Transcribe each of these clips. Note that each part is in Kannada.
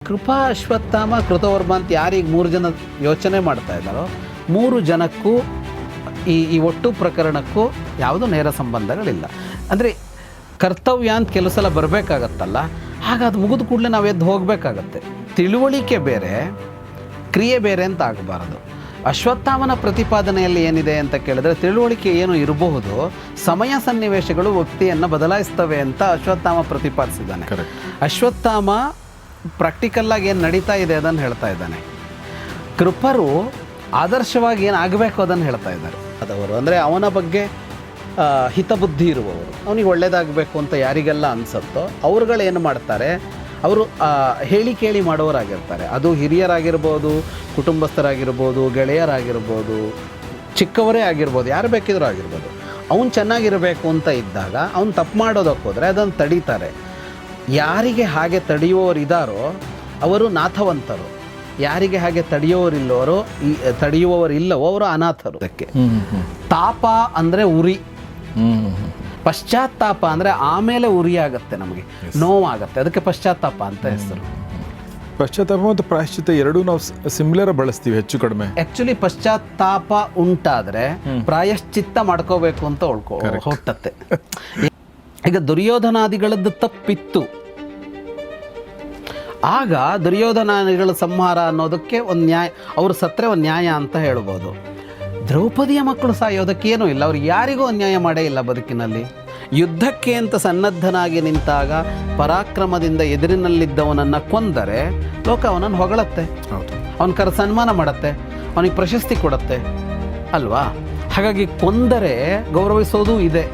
ಕೃಪಾ ಅಶ್ವತ್ಥಾಮ ಕೃತವರ್ಮ ಅಂತ ಯಾರಿಗೆ 3 ಜನ ಯೋಚನೆ ಮಾಡ್ತಾ ಇದ್ದಾರೋ 3 ಜನಕ್ಕೂ ಈ ಒಟ್ಟು ಪ್ರಕರಣಕ್ಕೂ ಯಾವುದೂ ನೇರ ಸಂಬಂಧಗಳಿಲ್ಲ. ಅಂದರೆ ಕರ್ತವ್ಯ ಅಂತ ಕೆಲವು ಸಲ ಬರಬೇಕಾಗತ್ತಲ್ಲ, ಆಗ ಅದು ಮುಗಿದ ಕೂಡಲೇ ನಾವು ಎದ್ದು ಹೋಗಬೇಕಾಗತ್ತೆ. ತಿಳುವಳಿಕೆ ಬೇರೆ, ಕ್ರಿಯೆ ಬೇರೆ ಅಂತ ಆಗಬಾರದು. ಅಶ್ವತ್ಥಾಮನ ಪ್ರತಿಪಾದನೆಯಲ್ಲಿ ಏನಿದೆ ಅಂತ ಕೇಳಿದ್ರೆ, ತಿಳುವಳಿಕೆ ಏನು ಇರಬಹುದು, ಸಮಯ ಸನ್ನಿವೇಶಗಳು ವ್ಯಕ್ತಿಯನ್ನು ಬದಲಾಯಿಸ್ತವೆ ಅಂತ ಅಶ್ವತ್ಥಾಮ ಪ್ರತಿಪಾದಿಸಿದ್ದಾನೆ. ಅಶ್ವತ್ಥಾಮ ಪ್ರಾಕ್ಟಿಕಲ್ಲಾಗಿ ಏನು ನಡೀತಾ ಇದೆ ಅದನ್ನು ಹೇಳ್ತಾ ಇದ್ದಾನೆ. ಕೃಪರು ಆದರ್ಶವಾಗಿ ಏನು ಆಗಬೇಕು ಅದನ್ನು ಹೇಳ್ತಾ ಇದ್ದಾರೆ. ಅದವರು ಅಂದರೆ ಅವನ ಬಗ್ಗೆ ಹಿತಬುದ್ಧಿ ಇರುವವರು, ಅವನಿಗೆ ಒಳ್ಳೇದಾಗಬೇಕು ಅಂತ ಯಾರಿಗೆಲ್ಲ ಅನಿಸುತ್ತೋ ಅವ್ರುಗಳೇನು ಮಾಡ್ತಾರೆ, ಅವರು ಹೇಳಿ ಕೇಳಿ ಮಾಡೋರಾಗಿರ್ತಾರೆ. ಅದು ಹಿರಿಯರಾಗಿರ್ಬೋದು, ಕುಟುಂಬಸ್ಥರಾಗಿರ್ಬೋದು, ಗೆಳೆಯರಾಗಿರ್ಬೋದು, ಚಿಕ್ಕವರೇ ಆಗಿರ್ಬೋದು, ಯಾರು ಬೇಕಿದ್ರೂ ಆಗಿರ್ಬೋದು. ಅವ್ನು ಚೆನ್ನಾಗಿರಬೇಕು ಅಂತ ಇದ್ದಾಗ ಅವ್ನು ತಪ್ಪು ಮಾಡೋದಕ್ಕೆ ಹೋದರೆ ಅದನ್ನು ತಡೀತಾರೆ. ಯಾರಿಗೆ ಹಾಗೆ ತಡೆಯುವವರಿದ್ದಾರೋ ಅವರು ನಾಥವಂತರು, ಯಾರಿಗೆ ಹಾಗೆ ತಡೆಯುವವರಿಲ್ಲವೋ ಅವರು ಅನಾಥರು. ಅದಕ್ಕೆ ತಾಪ ಅಂದರೆ ಉರಿ, ಪಶ್ಚಾತ್ತಾಪ ಅಂದರೆ ಆಮೇಲೆ ಉರಿ ಆಗುತ್ತೆ, ನಮಗೆ ನೋವಾಗುತ್ತೆ, ಅದಕ್ಕೆ ಪಶ್ಚಾತ್ತಾಪ ಅಂತ ಹೆಸರು. ಪಶ್ಚಾತ್ತಾಪ ಮತ್ತು ಪ್ರಾಯಶ್ಚಿತ್ತ ಎರಡೂ ನಾವು ಸಿಮಿಲರ್ ಬಳಸ್ತೀವಿ ಹೆಚ್ಚು ಕಡಿಮೆ. ಆ್ಯಕ್ಚುಲಿ ಪಶ್ಚಾತ್ತಾಪ ಉಂಟಾದರೆ ಪ್ರಾಯಶ್ಚಿತ್ತ ಮಾಡ್ಕೋಬೇಕು ಅಂತ ಹೊಟ್ಟತ್ತೆ. ಈಗ ದುರ್ಯೋಧನಾದಿಗಳದ್ದು ತಪ್ಪಿತ್ತು, ಆಗ ದುರ್ಯೋಧನಾದಿಗಳ ಸಂಹಾರ ಅನ್ನೋದಕ್ಕೆ ಒಂದು ನ್ಯಾಯ, ಅವರು ಸತ್ತರೆ ಒಂದು ನ್ಯಾಯ ಅಂತ ಹೇಳ್ಬೋದು. ದ್ರೌಪದಿಯ ಮಕ್ಕಳು ಸಾಯೋದಕ್ಕೇನೂ ಇಲ್ಲ, ಅವ್ರು ಯಾರಿಗೂ ಅನ್ಯಾಯ ಮಾಡೇ ಇಲ್ಲ ಬದುಕಿನಲ್ಲಿ. ಯುದ್ಧಕ್ಕೆ ಅಂತ ಸನ್ನದ್ಧನಾಗಿ ನಿಂತಾಗ ಪರಾಕ್ರಮದಿಂದ ಎದುರಿನಲ್ಲಿದ್ದವನನ್ನು ಕೊಂದರೆ ಲೋಕ ಅವನನ್ನು ಹೊಗಳತ್ತೆ, ಅವನ ಸನ್ಮಾನ ಮಾಡುತ್ತೆ, ಅವನಿಗೆ ಪ್ರಶಸ್ತಿ ಕೊಡುತ್ತೆ ಅಲ್ವಾ. ಹಾಗಾಗಿ ಕೊಂದರೆ ಗೌರವಿಸೋದು ಇದೆ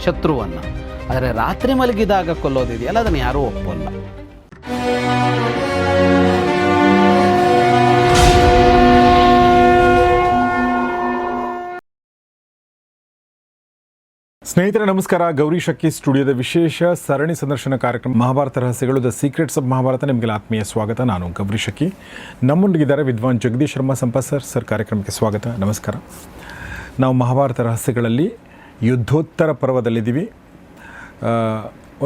ಶತ್ರುವನ್ನು, ಆದರೆ ರಾತ್ರಿ ಮಲಗಿದಾಗ ಕೊಲ್ಲೋದಿದೆಯಲ್ಲ ಅದನ್ನು ಯಾರೂ ಒಪ್ಪಲ್ಲ. ಸ್ನೇಹಿತರೆ ನಮಸ್ಕಾರ. ಗೌರಿ ಶಕ್ಕಿ ಸ್ಟುಡಿಯೋದ ವಿಶೇಷ ಸರಣಿ ಸಂದರ್ಶನ ಕಾರ್ಯಕ್ರಮ ಮಹಾಭಾರತ ರಹಸ್ಯಗಳು, ದ ಸೀಕ್ರೆಟ್ಸ್ ಆಫ್ ಮಹಾಭಾರತ. ನಿಮಗೆ ಆತ್ಮೀಯ ಸ್ವಾಗತ. ನಾನು ಗೌರಿ ಶಕ್ಕಿ. ನಮ್ಮೊಂದಿಗಿದ್ದಾರೆ ವಿದ್ವಾನ್ ಜಗದೀಶ್ ಶರ್ಮಾ ಸಂಪ ಸರ್. ಕಾರ್ಯಕ್ರಮಕ್ಕೆ ಸ್ವಾಗತ. ನಮಸ್ಕಾರ. ನಾವು ಮಹಾಭಾರತ ರಹಸ್ಯಗಳಲ್ಲಿ ಯುದ್ಧೋತ್ತರ ಪರ್ವದಲ್ಲಿದ್ದೀವಿ.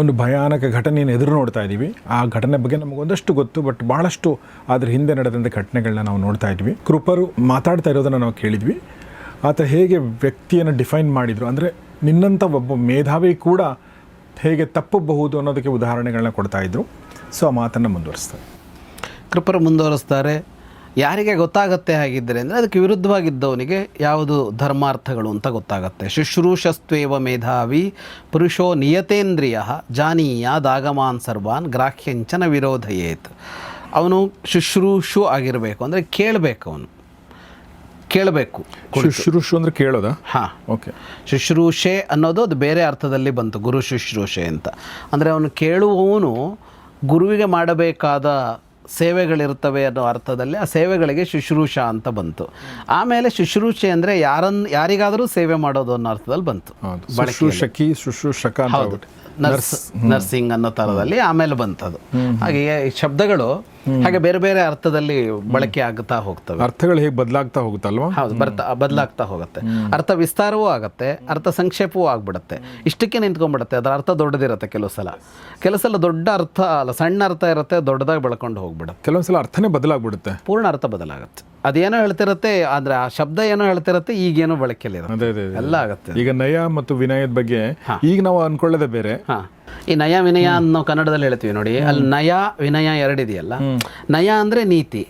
ಒಂದು ಭಯಾನಕ ಘಟನೆಯನ್ನು ಎದುರು ನೋಡ್ತಾ ಇದ್ದೀವಿ. ಆ ಘಟನೆ ಬಗ್ಗೆ ನಮಗೊಂದಷ್ಟು ಗೊತ್ತು, ಬಟ್ ಭಾಳಷ್ಟು ಅದರ ಹಿಂದೆ ನಡೆದಂಥ ಘಟನೆಗಳನ್ನ ನಾವು ನೋಡ್ತಾ ಇದ್ವಿ. ಕೃಪರು ಮಾತಾಡ್ತಾ ಇರೋದನ್ನು ನಾವು ಕೇಳಿದ್ವಿ. ಆತ ಹೇಗೆ ವ್ಯಕ್ತಿಯನ್ನು ಡಿಫೈನ್ ಮಾಡಿದರು, ಅಂದರೆ ನಿನ್ನಂಥ ಒಬ್ಬ ಮೇಧಾವಿ ಕೂಡ ಹೇಗೆ ತಪ್ಪಬಹುದು ಅನ್ನೋದಕ್ಕೆ ಉದಾಹರಣೆಗಳನ್ನ ಕೊಡ್ತಾ ಇದ್ರು. ಸೊ ಆ ಮಾತನ್ನು ಕೃಪರು ಮುಂದುವರಿಸ್ತಾರೆ. ಯಾರಿಗೆ ಗೊತ್ತಾಗತ್ತೆ ಹಾಗಿದ್ದರೆ ಅಂದರೆ ಅದಕ್ಕೆ ವಿರುದ್ಧವಾಗಿದ್ದವನಿಗೆ ಯಾವುದು ಧರ್ಮಾರ್ಥಗಳು ಅಂತ ಗೊತ್ತಾಗತ್ತೆ. ಶುಶ್ರೂಷಸ್ತ್ವೇವ ಮೇಧಾವಿ ಪುರುಷೋ ನಿಯತೇಂದ್ರಿಯ ಜಾನೀಯಾದಾಗಮಾನ್ ಸರ್ವಾನ್ ಗ್ರಾಹ್ಯಂಚನ ವಿರೋಧಯೇತ್. ಅವನು ಶುಶ್ರೂಷು ಆಗಿರಬೇಕು, ಅಂದರೆ ಕೇಳಬೇಕು, ಅವನು ಕೇಳಬೇಕು. ಶುಶ್ರೂಷು ಅಂದರೆ ಕೇಳೋದಾ? ಹಾಂ, ಓಕೆ. ಶುಶ್ರೂಷೆ ಅನ್ನೋದು ಅದು ಬೇರೆ ಅರ್ಥದಲ್ಲಿ ಬಂತು, ಗುರು ಶುಶ್ರೂಷೆ ಅಂತ. ಅಂದರೆ ಅವನು ಕೇಳುವವನು ಗುರುವಿಗೆ ಮಾಡಬೇಕಾದ ಸೇವೆಗಳಿರ್ತವೆ ಅನ್ನೋ ಅರ್ಥದಲ್ಲಿ ಆ ಸೇವೆಗಳಿಗೆ ಶುಶ್ರೂಷ ಅಂತ ಬಂತು. ಆಮೇಲೆ ಶುಶ್ರೂಷೆ ಅಂದರೆ ಯಾರಿಗಾದರೂ ಸೇವೆ ಮಾಡೋದು ಅನ್ನೋ ಅರ್ಥದಲ್ಲಿ ಬಂತು. ಶುಶ್ರೂಷಕಿ, ಶುಶ್ರೂಷಕ, ನರ್ಸಿಂಗ್ ಅನ್ನೋ ಥರದಲ್ಲಿ ಆಮೇಲೆ ಬಂತದು. ಹಾಗೆ ಶಬ್ದಗಳು ಹಾಗೆ ಬೇರೆ ಬೇರೆ ಅರ್ಥದಲ್ಲಿ ಬಳಕೆ ಆಗ್ತಾ ಹೋಗ್ತವೆ. ಅರ್ಥಗಳು ಹೇಗೆ ಬದಲಾಗ್ತಾ ಹೋಗುತ್ತಲ್ವಾ? ಹೌದು, ಬದಲಾಗ್ತಾ ಹೋಗುತ್ತೆ. ಅರ್ಥ ವಿಸ್ತಾರವೂ ಆಗುತ್ತೆ, ಅರ್ಥ ಸಂಕ್ಷೇಪವೂ ಆಗ್ಬಿಡುತ್ತೆ. ಇಷ್ಟಕ್ಕೆ ನಿಂತ್ಕೊಂಡ್ಬಿಡುತ್ತೆ. ಅದರ ಅರ್ಥ ದೊಡ್ಡದಿರುತ್ತೆ. ಕೆಲವು ಸಲ ದೊಡ್ಡ ಅರ್ಥ ಅಲ್ಲ, ಸಣ್ಣ ಅರ್ಥ ಇರುತ್ತೆ, ದೊಡ್ಡದಾಗಿ ಬೆಳ್ಕೊಂಡು ಹೋಗ್ಬಿಡುತ್ತೆ. ಕೆಲವೊಂದು ಸಲ ಅರ್ಥನೇ ಬದಲಾಗ್ಬಿಡುತ್ತೆ, ಪೂರ್ಣ ಅರ್ಥ ಬದಲಾಗುತ್ತೆ. ಅದೇನೋ ಹೇಳ್ತಿರತ್ತೆ, ಆದರೆ ಆ ಶಬ್ದ ಏನೋ ಹೇಳ್ತಿರತ್ತೆ, ಈಗೇನೋ ಬಳಕೆಯಲ್ಲಿ ಎಲ್ಲ ಆಗುತ್ತೆ. ಈಗ ನಯ ಮತ್ತು ವಿನಯದ ಬಗ್ಗೆ ಈಗ ನಾವು ಅನ್ಕೊಳ್ಳೋದೇ ಬೇರೆ. ಈ ನಯ ವಿನಯ ಅನ್ನೋ ಕನ್ನಡದಲ್ಲಿ ಹೇಳ್ತೀವಿ ನೋಡಿ, ಅಲ್ಲಿ ನಯ ವಿನಯ ಎರಡಿದೆಯಲ್ಲ. ನಯ ಅಂದ್ರೆ ನೀತಿ,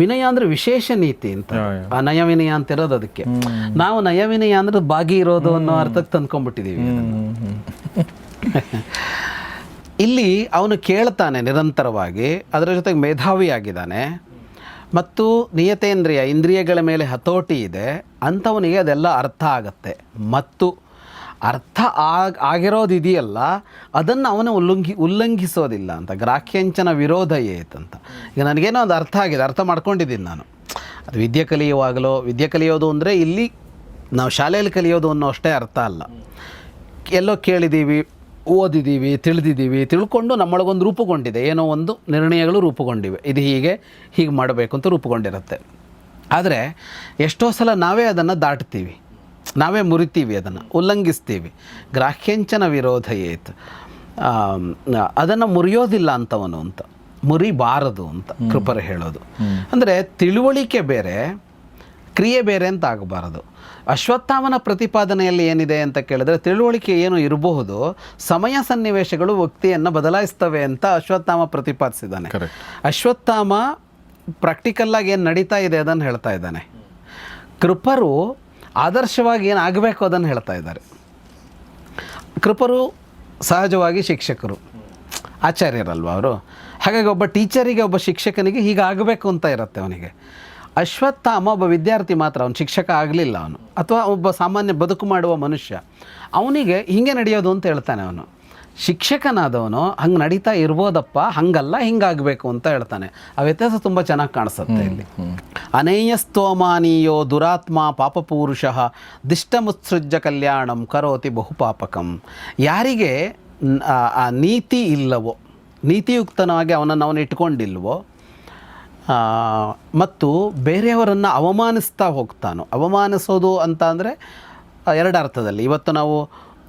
ವಿನಯ ಅಂದ್ರೆ ವಿಶೇಷ ನೀತಿ ಅಂತ. ಆ ನಯ ವಿನಯ ಅಂತ ಇರೋದು ಅದಕ್ಕೆ. ನಾವು ನಯ ವಿನಯ ಅಂದ್ರೆ ಬಾಗಿ ಇರೋದು ಅನ್ನೋ ಅರ್ಥಕ್ಕೆ ತಂದ್ಕೊಂಡ್ಬಿಟ್ಟಿದೀವಿ. ಇಲ್ಲಿ ಅವನು ಕೇಳ್ತಾನೆ ನಿರಂತರವಾಗಿ, ಅದರ ಜೊತೆಗೆ ಮೇಧಾವಿ ಆಗಿದ್ದಾನೆ ಮತ್ತು ನಿಯತೇಂದ್ರಿಯ, ಇಂದ್ರಿಯಗಳ ಮೇಲೆ ಹತೋಟಿ ಇದೆ ಅಂಥವನಿಗೆ ಅದೆಲ್ಲ ಅರ್ಥ ಆಗತ್ತೆ. ಮತ್ತು ಅರ್ಥ ಆಗಿರೋದಿದೆಯಲ್ಲ ಅದನ್ನು ಅವನು ಉಲ್ಲಂಘಿಸೋದಿಲ್ಲ ಅಂತ. ಗ್ರಾಹ್ಯಂಚನ ವಿರೋಧ ಏತಂತ. ಈಗ ನನಗೇನೋ ಒಂದು ಅರ್ಥ ಆಗಿದೆ, ಅರ್ಥ ಮಾಡ್ಕೊಂಡಿದ್ದೀನಿ ನಾನು. ಅದು ವಿದ್ಯೆ ಕಲಿಯೋದು ಅಂದರೆ ಇಲ್ಲಿ ನಾವು ಶಾಲೆಯಲ್ಲಿ ಕಲಿಯೋದು ಅನ್ನೋ ಅಷ್ಟೇ ಅರ್ಥ ಅಲ್ಲ. ಎಲ್ಲೋ ಕೇಳಿದ್ದೀವಿ, ಓದಿದ್ದೀವಿ, ತಿಳ್ಕೊಂಡು ನಮ್ಮೊಳಗೊಂದು ರೂಪುಗೊಂಡಿದೆ, ಏನೋ ಒಂದು ನಿರ್ಣಯಗಳು ರೂಪುಗೊಂಡಿವೆ, ಇದು ಹೀಗೆ ಮಾಡಬೇಕು ಅಂತ ರೂಪುಗೊಂಡಿರುತ್ತೆ. ಆದರೆ ಎಷ್ಟೋ ಸಲ ನಾವೇ ಅದನ್ನು ದಾಟ್ತೀವಿ, ನಾವೇ ಮುರಿತೀವಿ, ಅದನ್ನು ಉಲ್ಲಂಘಿಸ್ತೀವಿ. ಗ್ರಾಹ್ಯಂಚನ ವಿರೋಧ ಏತ್, ಅದನ್ನು ಮುರಿಯೋದಿಲ್ಲ ಅಂತವನು ಅಂತ. ಮುರಿಬಾರದು ಅಂತ ಕೃಪರು ಹೇಳೋದು. ಅಂದರೆ ತಿಳುವಳಿಕೆ ಬೇರೆ, ಕ್ರಿಯೆ ಬೇರೆ ಅಂತ ಆಗಬಾರದು. ಅಶ್ವತ್ಥಾಮನ ಪ್ರತಿಪಾದನೆಯಲ್ಲಿ ಏನಿದೆ ಅಂತ ಕೇಳಿದ್ರೆ, ತಿಳುವಳಿಕೆ ಏನು ಇರಬಹುದು, ಸಮಯ ಸನ್ನಿವೇಶಗಳು ವ್ಯಕ್ತಿಯನ್ನು ಬದಲಾಯಿಸ್ತವೆ ಅಂತ ಅಶ್ವತ್ಥಾಮ ಪ್ರತಿಪಾದಿಸಿದ್ದಾನೆ. ಅಶ್ವತ್ಥಾಮ ಪ್ರಾಕ್ಟಿಕಲ್ಲಾಗಿ ಏನು ನಡೀತಾ ಇದೆ ಅದನ್ನು ಹೇಳ್ತಾ ಇದ್ದಾನೆ. ಕೃಪರು ಆದರ್ಶವಾಗಿ ಏನು ಆಗಬೇಕು ಅದನ್ನು ಹೇಳ್ತಾ ಇದ್ದಾರೆ. ಕೃಪರು ಸಹಜವಾಗಿ ಶಿಕ್ಷಕರು, ಆಚಾರ್ಯರಲ್ವ ಅವರು. ಹಾಗಾಗಿ ಒಬ್ಬ ಟೀಚರಿಗೆ, ಒಬ್ಬ ಶಿಕ್ಷಕನಿಗೆ ಹೀಗಾಗಬೇಕು ಅಂತ ಇರುತ್ತೆ ಅವನಿಗೆ. ಅಶ್ವತ್ಥಾಮ ಒಬ್ಬ ವಿದ್ಯಾರ್ಥಿ ಮಾತ್ರ, ಅವನು ಶಿಕ್ಷಕ ಆಗಲಿಲ್ಲ ಅವನು, ಅಥವಾ ಒಬ್ಬ ಸಾಮಾನ್ಯ ಬದುಕು ಮಾಡುವ ಮನುಷ್ಯ. ಅವನಿಗೆ ಹಿಂಗೆ ನಡೆಯೋದು ಅಂತ ಹೇಳ್ತಾನೆ ಅವನು. ಶಿಕ್ಷಕನಾದವನು ಹಂಗೆ ನಡೀತಾ ಇರ್ಬೋದಪ್ಪ, ಹಂಗಲ್ಲ ಹಿಂಗಾಗಬೇಕು ಅಂತ ಹೇಳ್ತಾನೆ. ಆ ವ್ಯತ್ಯಾಸ ತುಂಬ ಚೆನ್ನಾಗಿ ಕಾಣಿಸುತ್ತೆ ಇಲ್ಲಿ. ಅನೇಯಸ್ತೋಮಾನೀಯೋ ದುರಾತ್ಮ ಪಾಪಪೂರುಷ ದಿಷ್ಟಮುತ್ಸೃಜ್ಯ ಕಲ್ಯಾಣಂ ಕರೋತಿ ಬಹುಪಾಪಕಂ. ಯಾರಿಗೆ ಆ ನೀತಿ ಇಲ್ಲವೋ, ನೀತಿಯುಕ್ತನಾಗಿ ಅವನನ್ನು ಇಟ್ಕೊಂಡಿಲ್ವೋ, ಮತ್ತು ಬೇರೆಯವರನ್ನು ಅವಮಾನಿಸ್ತಾ ಹೋಗ್ತಾನೋ. ಅವಮಾನಿಸೋದು ಅಂತ ಅಂದರೆ ಎರಡು ಅರ್ಥದಲ್ಲಿ ಇವತ್ತು ನಾವು,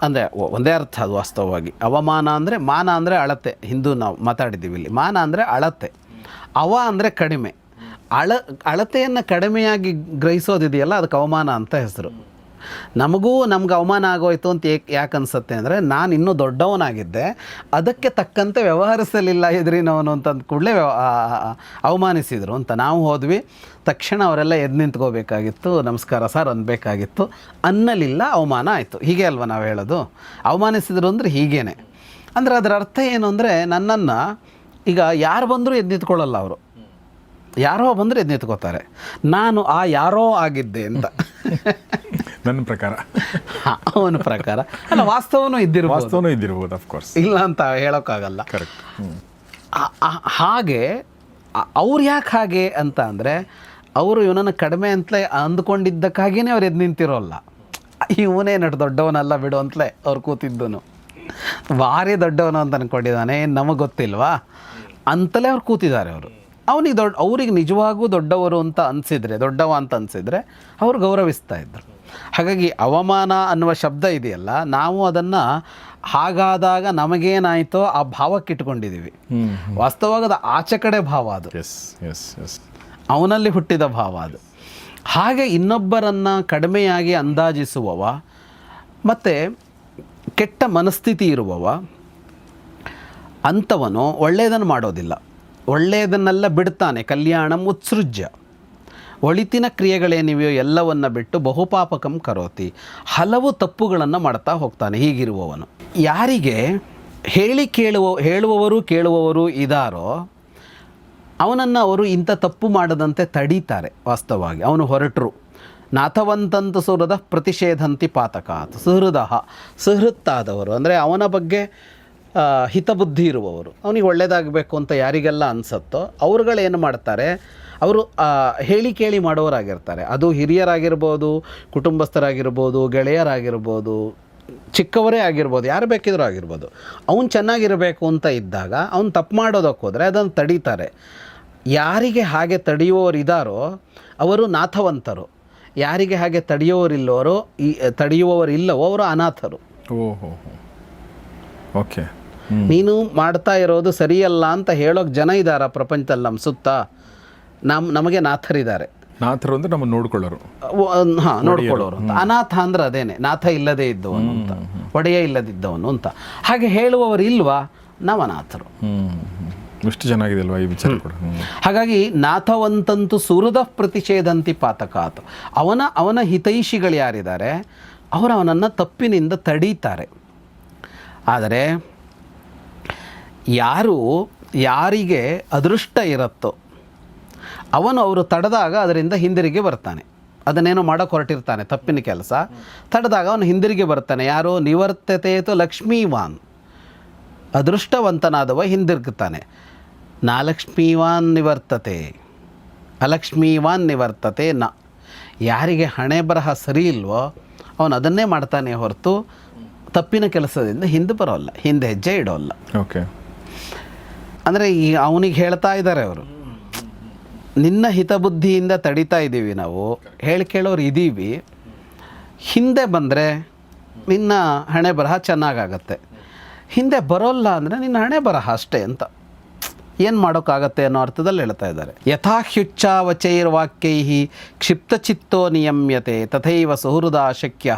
ಅಂದರೆ ಒಂದೇ ಅರ್ಥ ಅದು ವಾಸ್ತವವಾಗಿ. ಅವಮಾನ ಅಂದರೆ, ಮಾನ ಅಂದರೆ ಅಳತೆ, ಹಿಂದೂ ನಾವು ಮಾತಾಡಿದ್ದೀವಿ ಇಲ್ಲಿ. ಮಾನ ಅಂದರೆ ಅಳತೆ, ಅವ ಅಂದರೆ ಕಡಿಮೆ. ಅಳತೆಯನ್ನು ಕಡಿಮೆಯಾಗಿ ಗ್ರಹಿಸೋದಿದೆಯಲ್ಲ, ಅದಕ್ಕೆ ಅವಮಾನ ಅಂತ ಹೆಸರು. ನಮ್ಗೆ ಅವಮಾನ ಆಗೋಯ್ತು ಅಂತ ಯಾಕೆ ಅನಿಸುತ್ತೆ ಅಂದರೆ, ನಾನು ಇನ್ನೂ ದೊಡ್ಡವನಾಗಿದ್ದೆ, ಅದಕ್ಕೆ ತಕ್ಕಂತೆ ವ್ಯವಹರಿಸಲಿಲ್ಲ ಎದುರಿನವನು ಅಂತಂದ ಕೂಡಲೇ ಅವಮಾನಿಸಿದರು ಅಂತ. ನಾವು ಹೋದ್ವಿ, ತಕ್ಷಣ ಅವರೆಲ್ಲ ಎದ್ದು ನಿಂತ್ಕೋಬೇಕಾಗಿತ್ತು, ನಮಸ್ಕಾರ ಸರ್ ಅನ್ನಬೇಕಾಗಿತ್ತು, ಅನ್ನಲಿಲ್ಲ, ಅವಮಾನ ಆಯಿತು. ಹೀಗೆ ಅಲ್ವ ನಾವು ಹೇಳೋದು. ಅವಮಾನಿಸಿದ್ರು ಅಂದರೆ ಹೀಗೇನೆ. ಅಂದರೆ ಅದರ ಅರ್ಥ ಏನು ಅಂದರೆ, ನನ್ನನ್ನು ಈಗ ಯಾರು ಬಂದರೂ ಎದ್ದು ನಿಂತ್ಕೊಳ್ಳಲ್ಲ ಅವರು. ಯಾರೋ ಬಂದರೆ ಎದ್ದು ನಿಂತ್ಕೋತಾರೆ. ನಾನು ಆ ಯಾರೋ ಆಗಿದ್ದೆ ಅಂತ ನನ್ನ ಪ್ರಕಾರ, ಅವನ ಪ್ರಕಾರ ಅಲ್ಲ, ವಾಸ್ತವನೂ ಇದ್ದಿರ್ಬೋದು ಅಫ್ಕೋರ್ಸ್, ಇಲ್ಲ ಅಂತ ಹೇಳೋಕ್ಕಾಗಲ್ಲ. ಕರೆಕ್ಟ್. ಹಾಗೆ ಅವ್ರು ಯಾಕೆ ಹಾಗೆ ಅಂತ ಅಂದರೆ, ಅವರು ಇವನನ್ನು ಕಡಿಮೆ ಅಂತಲೇ ಅಂದ್ಕೊಂಡಿದ್ದಕ್ಕಾಗಿಯೇ ಅವ್ರು ಎದ್ದು ನಿಂತಿರೋಲ್ಲ. ಇವನೇ ದೊಡ್ಡವನಲ್ಲ ಬಿಡು ಅಂತಲೇ ಅವ್ರು ಕೂತಿದ್ದನು. ಭಾರಿ ದೊಡ್ಡವನು ಅಂತ ಅಂದ್ಕೊಂಡಿದ್ದಾನೆ, ನಮಗೆ ಗೊತ್ತಿಲ್ವಾ ಅಂತಲೇ ಅವ್ರು ಕೂತಿದ್ದಾರೆ. ಅವರು ಅವ್ರಿಗೆ ನಿಜವಾಗೂ ದೊಡ್ಡವರು ಅಂತ ಅನಿಸಿದರೆ, ದೊಡ್ಡವ ಅಂತ ಅನಿಸಿದರೆ ಅವ್ರು ಗೌರವಿಸ್ತಾ ಇದ್ದರು. ಹಾಗಾಗಿ ಅವಮಾನ ಅನ್ನುವ ಶಬ್ದ ಇದೆಯಲ್ಲ, ನಾವು ಅದನ್ನು ಹಾಗಾದಾಗ ನಮಗೇನಾಯಿತೋ ಆ ಭಾವಕ್ಕೆ ಇಟ್ಕೊಂಡಿದ್ದೀವಿ. ವಾಸ್ತವವಾಗಿ ಅದು ಆಚೆ ಕಡೆ ಭಾವ, ಅದು ಅವನಲ್ಲಿ ಹುಟ್ಟಿದ ಭಾವ ಅದು. ಹಾಗೆ ಇನ್ನೊಬ್ಬರನ್ನು ಕಡಿಮೆಯಾಗಿ ಅಂದಾಜಿಸುವವ ಮತ್ತು ಕೆಟ್ಟ ಮನಸ್ಥಿತಿ ಇರುವವ ಅಂಥವನು ಒಳ್ಳೆಯದನ್ನು ಮಾಡೋದಿಲ್ಲ, ಒಳ್ಳೆಯದನ್ನೆಲ್ಲ ಬಿಡ್ತಾನೆ. ಕಲ್ಯಾಣಂ ಉತ್ಸೃಜ್ಯ, ಒಳಿತಿನ ಕ್ರಿಯೆಗಳೇನಿವೆಯೋ ಎಲ್ಲವನ್ನು ಬಿಟ್ಟು ಬಹುಪಾಪಕಂ ಕರೋತಿ, ಹಲವು ತಪ್ಪುಗಳನ್ನು ಮಾಡ್ತಾ ಹೋಗ್ತಾನೆ ಹೀಗಿರುವವನು. ಯಾರಿಗೆ ಹೇಳುವವರು ಕೇಳುವವರು ಇದ್ದಾರೋ ಅವನನ್ನು ಅವರು ಇಂಥ ತಪ್ಪು ಮಾಡದಂತೆ ತಡೀತಾರೆ. ವಾಸ್ತವವಾಗಿ ಅವನು ಹೊರಟರು. ನಾಥವಂತಂತ ಸುಹೃದ ಪ್ರತಿಷೇಧಂತಿ ಪಾತಕಾತ್. ಸುಹೃತ್ತಾದವರು ಅಂದರೆ ಅವನ ಬಗ್ಗೆ ಹಿತಬುದ್ಧಿ ಇರುವವರು, ಅವನಿಗೆ ಒಳ್ಳೆಯದಾಗಬೇಕು ಅಂತ ಯಾರಿಗೆಲ್ಲ ಅನಿಸುತ್ತೋ ಅವ್ರುಗಳೇನು ಮಾಡ್ತಾರೆ, ಅವರು ಹೇಳಿ ಕೇಳಿ ಮಾಡೋರಾಗಿರ್ತಾರೆ. ಅದು ಹಿರಿಯರಾಗಿರ್ಬೋದು, ಕುಟುಂಬಸ್ಥರಾಗಿರ್ಬೋದು, ಗೆಳೆಯರಾಗಿರ್ಬೋದು, ಚಿಕ್ಕವರೇ ಆಗಿರ್ಬೋದು, ಯಾರು ಬೇಕಿದ್ರೂ ಆಗಿರ್ಬೋದು. ಅವನು ಚೆನ್ನಾಗಿರಬೇಕು ಅಂತ ಇದ್ದಾಗ ಅವನು ತಪ್ಪು ಮಾಡೋದಕ್ಕೆ ಹೋದರೆ ಅದನ್ನು ತಡೀತಾರೆ. ಯಾರಿಗೆ ಹಾಗೆ ತಡೆಯುವವರಿದ್ದಾರೋ ಅವರು ನಾಥವಂತರು, ಯಾರಿಗೆ ಹಾಗೆ ತಡೆಯುವವರಿಲ್ಲವೋ ಅವರು ಅನಾಥರು. ಓಹೋ, ಓಕೆ. ನೀನು ಮಾಡ್ತಾ ಇರೋದು ಸರಿಯಲ್ಲ ಅಂತ ಹೇಳೋಕೆ ಜನ ಇದ್ದಾರ ಪ್ರಪಂಚದಲ್ಲಿ ನಮ್ಮ ಸುತ್ತ? ನಮಗೆ ನಾಥರಿದ್ದಾರೆ. ನಾಥರು ಅಂದರೆ ನಮ್ಮನ್ನು ನೋಡ್ಕೊಳ್ಳೋರು. ಹಾಂ, ನೋಡ್ಕೊಳ್ಳೋರು ಅಂತ. ಅನಾಥ ಅಂದ್ರೆ ಅದೇನೆ, ನಾಥ ಇಲ್ಲದೇ ಇದ್ದವನು ಅಂತ, ಒಡೆಯ ಇಲ್ಲದಿದ್ದವನು ಅಂತ. ಹಾಗೆ ಹೇಳುವವರು ಇಲ್ವಾ, ನಾವು ಅನಾಥರು. ಎಷ್ಟು ಚೆನ್ನಾಗಿದೆ ಅಲ್ವಾ ಈ ವಿಚಾರ ಕೂಡ. ಹಾಗಾಗಿ ನಾಥವಂತಂತೂ ಸುಹೃದ ಪ್ರತಿಷೇಧಂತಿ ಪಾತಕಾತ್. ಅವನ ಹಿತೈಷಿಗಳು ಯಾರಿದ್ದಾರೆ ಅವರು ಅವನನ್ನು ತಪ್ಪಿನಿಂದ ತಡೀತಾರೆ. ಆದರೆ ಯಾರಿಗೆ ಅದೃಷ್ಟ ಇರುತ್ತೋ ಅವರು ತಡೆದಾಗ ಅದರಿಂದ ಹಿಂದಿರುಗಿ ಬರ್ತಾನೆ. ಅದನ್ನೇನೋ ಮಾಡೋಕ್ಕೆ ಹೊರಟಿರ್ತಾನೆ, ತಪ್ಪಿನ ಕೆಲಸ, ತಡೆದಾಗ ಅವನು ಹಿಂದಿರುಗಿ ಬರ್ತಾನೆ. ಯಾರು? ನಿವರ್ತತೆತು ಲಕ್ಷ್ಮೀವಾನ್, ಅದೃಷ್ಟವಂತನಾದವ ಹಿಂದಿರುಗುತ್ತಾನೆ. ನಾಲಕ್ಷ್ಮೀವಾನ್ ನಿವರ್ತತೆ ಅಲಕ್ಷ್ಮೀವಾನ್ ನಿವರ್ತತೆ ನ. ಯಾರಿಗೆ ಹಣೆ ಬರಹ ಸರಿ ಇಲ್ವೋ ಅವನು ಅದನ್ನೇ ಮಾಡ್ತಾನೆ ಹೊರತು ತಪ್ಪಿನ ಕೆಲಸದಿಂದ ಹಿಂದೆ ಬರೋಲ್ಲ, ಹಿಂದೆ ಹೆಜ್ಜೆ ಇಡೋಲ್ಲ. ಓಕೆ. ಅಂದರೆ ಅವನಿಗೆ ಹೇಳ್ತಾ ಇದ್ದಾರೆ ಅವರು, ನಿನ್ನ ಹಿತಬುದ್ಧಿಯಿಂದ ತಡಿತಾ ಇದ್ದೀವಿ ನಾವು, ಕೇಳೋರು ಇದ್ದೀವಿ, ಹಿಂದೆ ಬಂದರೆ ನಿನ್ನ ಹಣೆ ಬರಹ ಚೆನ್ನಾಗಾಗತ್ತೆ, ಹಿಂದೆ ಬರೋಲ್ಲ ಅಂದರೆ ನಿನ್ನ ಹಣೆ ಬರಹ ಅಷ್ಟೇ ಅಂತ. ಏನು ಮಾಡೋಕ್ಕಾಗತ್ತೆ ಅನ್ನೋ ಅರ್ಥದಲ್ಲಿ ಹೇಳ್ತಾ ಇದ್ದಾರೆ. ಯಥಾಹ್ಯುಚ್ಚಾವಚೈರ್ವಾಕ್ಯೈ ಕ್ಷಿಪ್ತಚಿತ್ತೋ ನಿಯಮ್ಯತೆ ತಥೈವ ಸುಹೃದ ಶಕ್ಯ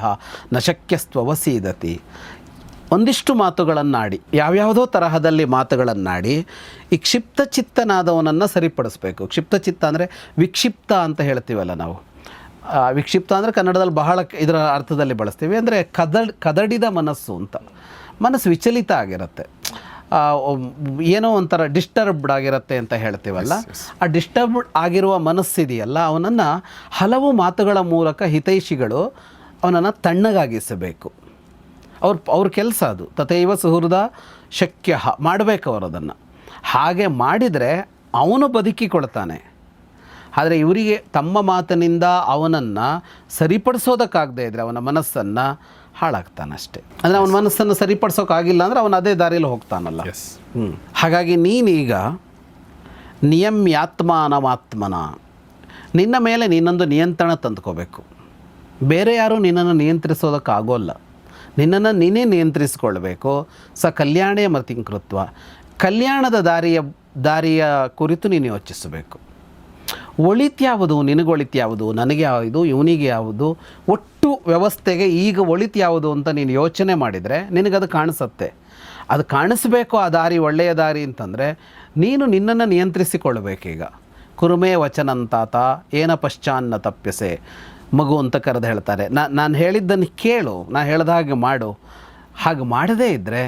ನ ಶಕ್ಯಸ್ತ್ವವಸೀದತಿ. ಒಂದಿಷ್ಟು ಮಾತುಗಳನ್ನಾಡಿ, ಯಾವ್ಯಾವುದೋ ತರಹದಲ್ಲಿ ಮಾತುಗಳನ್ನಾಡಿ ಈ ಕ್ಷಿಪ್ತಚಿತ್ತನಾದವನನ್ನು ಸರಿಪಡಿಸ್ಬೇಕು. ಕ್ಷಿಪ್ತಚಿತ್ತ ಅಂದರೆ ವಿಕ್ಷಿಪ್ತ ಅಂತ ಹೇಳ್ತೀವಲ್ಲ ನಾವು. ವಿಕ್ಷಿಪ್ತ ಅಂದರೆ ಕನ್ನಡದಲ್ಲಿ ಬಹಳ ಇದರ ಅರ್ಥದಲ್ಲಿ ಬಳಸ್ತೀವಿ. ಅಂದರೆ ಕದಡಿದ ಮನಸ್ಸು ಅಂತ. ಮನಸ್ಸು ವಿಚಲಿತ ಆಗಿರುತ್ತೆ, ಏನೋ ಒಂಥರ ಡಿಸ್ಟರ್ಬ್ಡ್ ಆಗಿರುತ್ತೆ ಅಂತ ಹೇಳ್ತೀವಲ್ಲ. ಆ ಡಿಸ್ಟರ್ಬ್ಡ್ ಆಗಿರುವ ಮನಸ್ಸಿದೆಯಲ್ಲ, ಅವನನ್ನು ಹಲವು ಮಾತುಗಳ ಮೂಲಕ ಹಿತೈಷಿಗಳು ಅವನನ್ನು ತಣ್ಣಗಾಗಿಸಬೇಕು. ಅವ್ರ ಕೆಲಸ ಅದು. ತಥೈವ ಸುಹೃದ ಶಕ್ಯ ಮಾಡಬೇಕು ಅವರು ಅದನ್ನು. ಹಾಗೆ ಮಾಡಿದರೆ ಅವನು ಬದುಕಿಕೊಳ್ತಾನೆ. ಆದರೆ ಇವರಿಗೆ ತಮ್ಮ ಮಾತಿನಿಂದ ಅವನನ್ನು ಸರಿಪಡಿಸೋದಕ್ಕಾಗದೇ ಇದ್ದರೆ ಅವನ ಮನಸ್ಸನ್ನು ಹಾಳಾಗ್ತಾನಷ್ಟೆ. ಅಂದರೆ ಅವನ ಮನಸ್ಸನ್ನು ಸರಿಪಡಿಸೋಕ್ಕಾಗಿಲ್ಲ ಅಂದರೆ ಅವನು ಅದೇ ದಾರಿಯಲ್ಲಿ ಹೋಗ್ತಾನಲ್ಲ. ಹಾಗಾಗಿ ನೀನೀಗ ನಿಯಮ್ಯಾತ್ಮಾನಮಾತ್ಮನ, ನಿನ್ನ ಮೇಲೆ ನೀನೊಂದು ನಿಯಂತ್ರಣ ತಂದುಕೋಬೇಕು. ಬೇರೆ ಯಾರೂ ನಿನ್ನನ್ನು ನಿಯಂತ್ರಿಸೋದಕ್ಕಾಗೋಲ್ಲ. ನಿನ್ನನ್ನು ನೀನೇ ನಿಯಂತ್ರಿಸಿಕೊಳ್ಬೇಕು. ಕಲ್ಯಾಣೇ ಮತಿಂಕೃತ್ವ, ಕಲ್ಯಾಣದ ದಾರಿಯ ಕುರಿತು ನೀನು ಯೋಚಿಸಬೇಕು. ಒಳಿತ್ಯಾವುದು, ನಿನಗೊಳಿತ್ಯಾವುದು, ನನಗೆ ಯಾವುದು, ಇವನಿಗೆ ಯಾವುದು, ಒಟ್ಟು ವ್ಯವಸ್ಥೆಗೆ ಈಗ ಒಳಿತ್ಯಾವುದು ಅಂತ ನೀನು ಯೋಚನೆ ಮಾಡಿದರೆ ನಿನಗದು ಕಾಣಿಸುತ್ತೆ. ಅದು ಕಾಣಿಸ್ಬೇಕು ಆ ದಾರಿ ಒಳ್ಳೆಯ ದಾರಿ ಅಂತಂದರೆ ನೀನು ನಿನ್ನನ್ನು ನಿಯಂತ್ರಿಸಿಕೊಳ್ಬೇಕೀಗ. ಕುರುಮೇ ವಚನಂತಾತ ಏನ ಪಶ್ಚಾನ್ನ ತಪ್ಯಸೆ, ಮಗು ಅಂತ ಕರೆದು ಹೇಳ್ತಾರೆ. ನಾನು ಹೇಳಿದ್ದನ್ನು ಕೇಳು, ನಾನು ಹೇಳ್ದ ಹಾಗೆ ಮಾಡು. ಹಾಗೆ ಮಾಡದೇ ಇದ್ದರೆ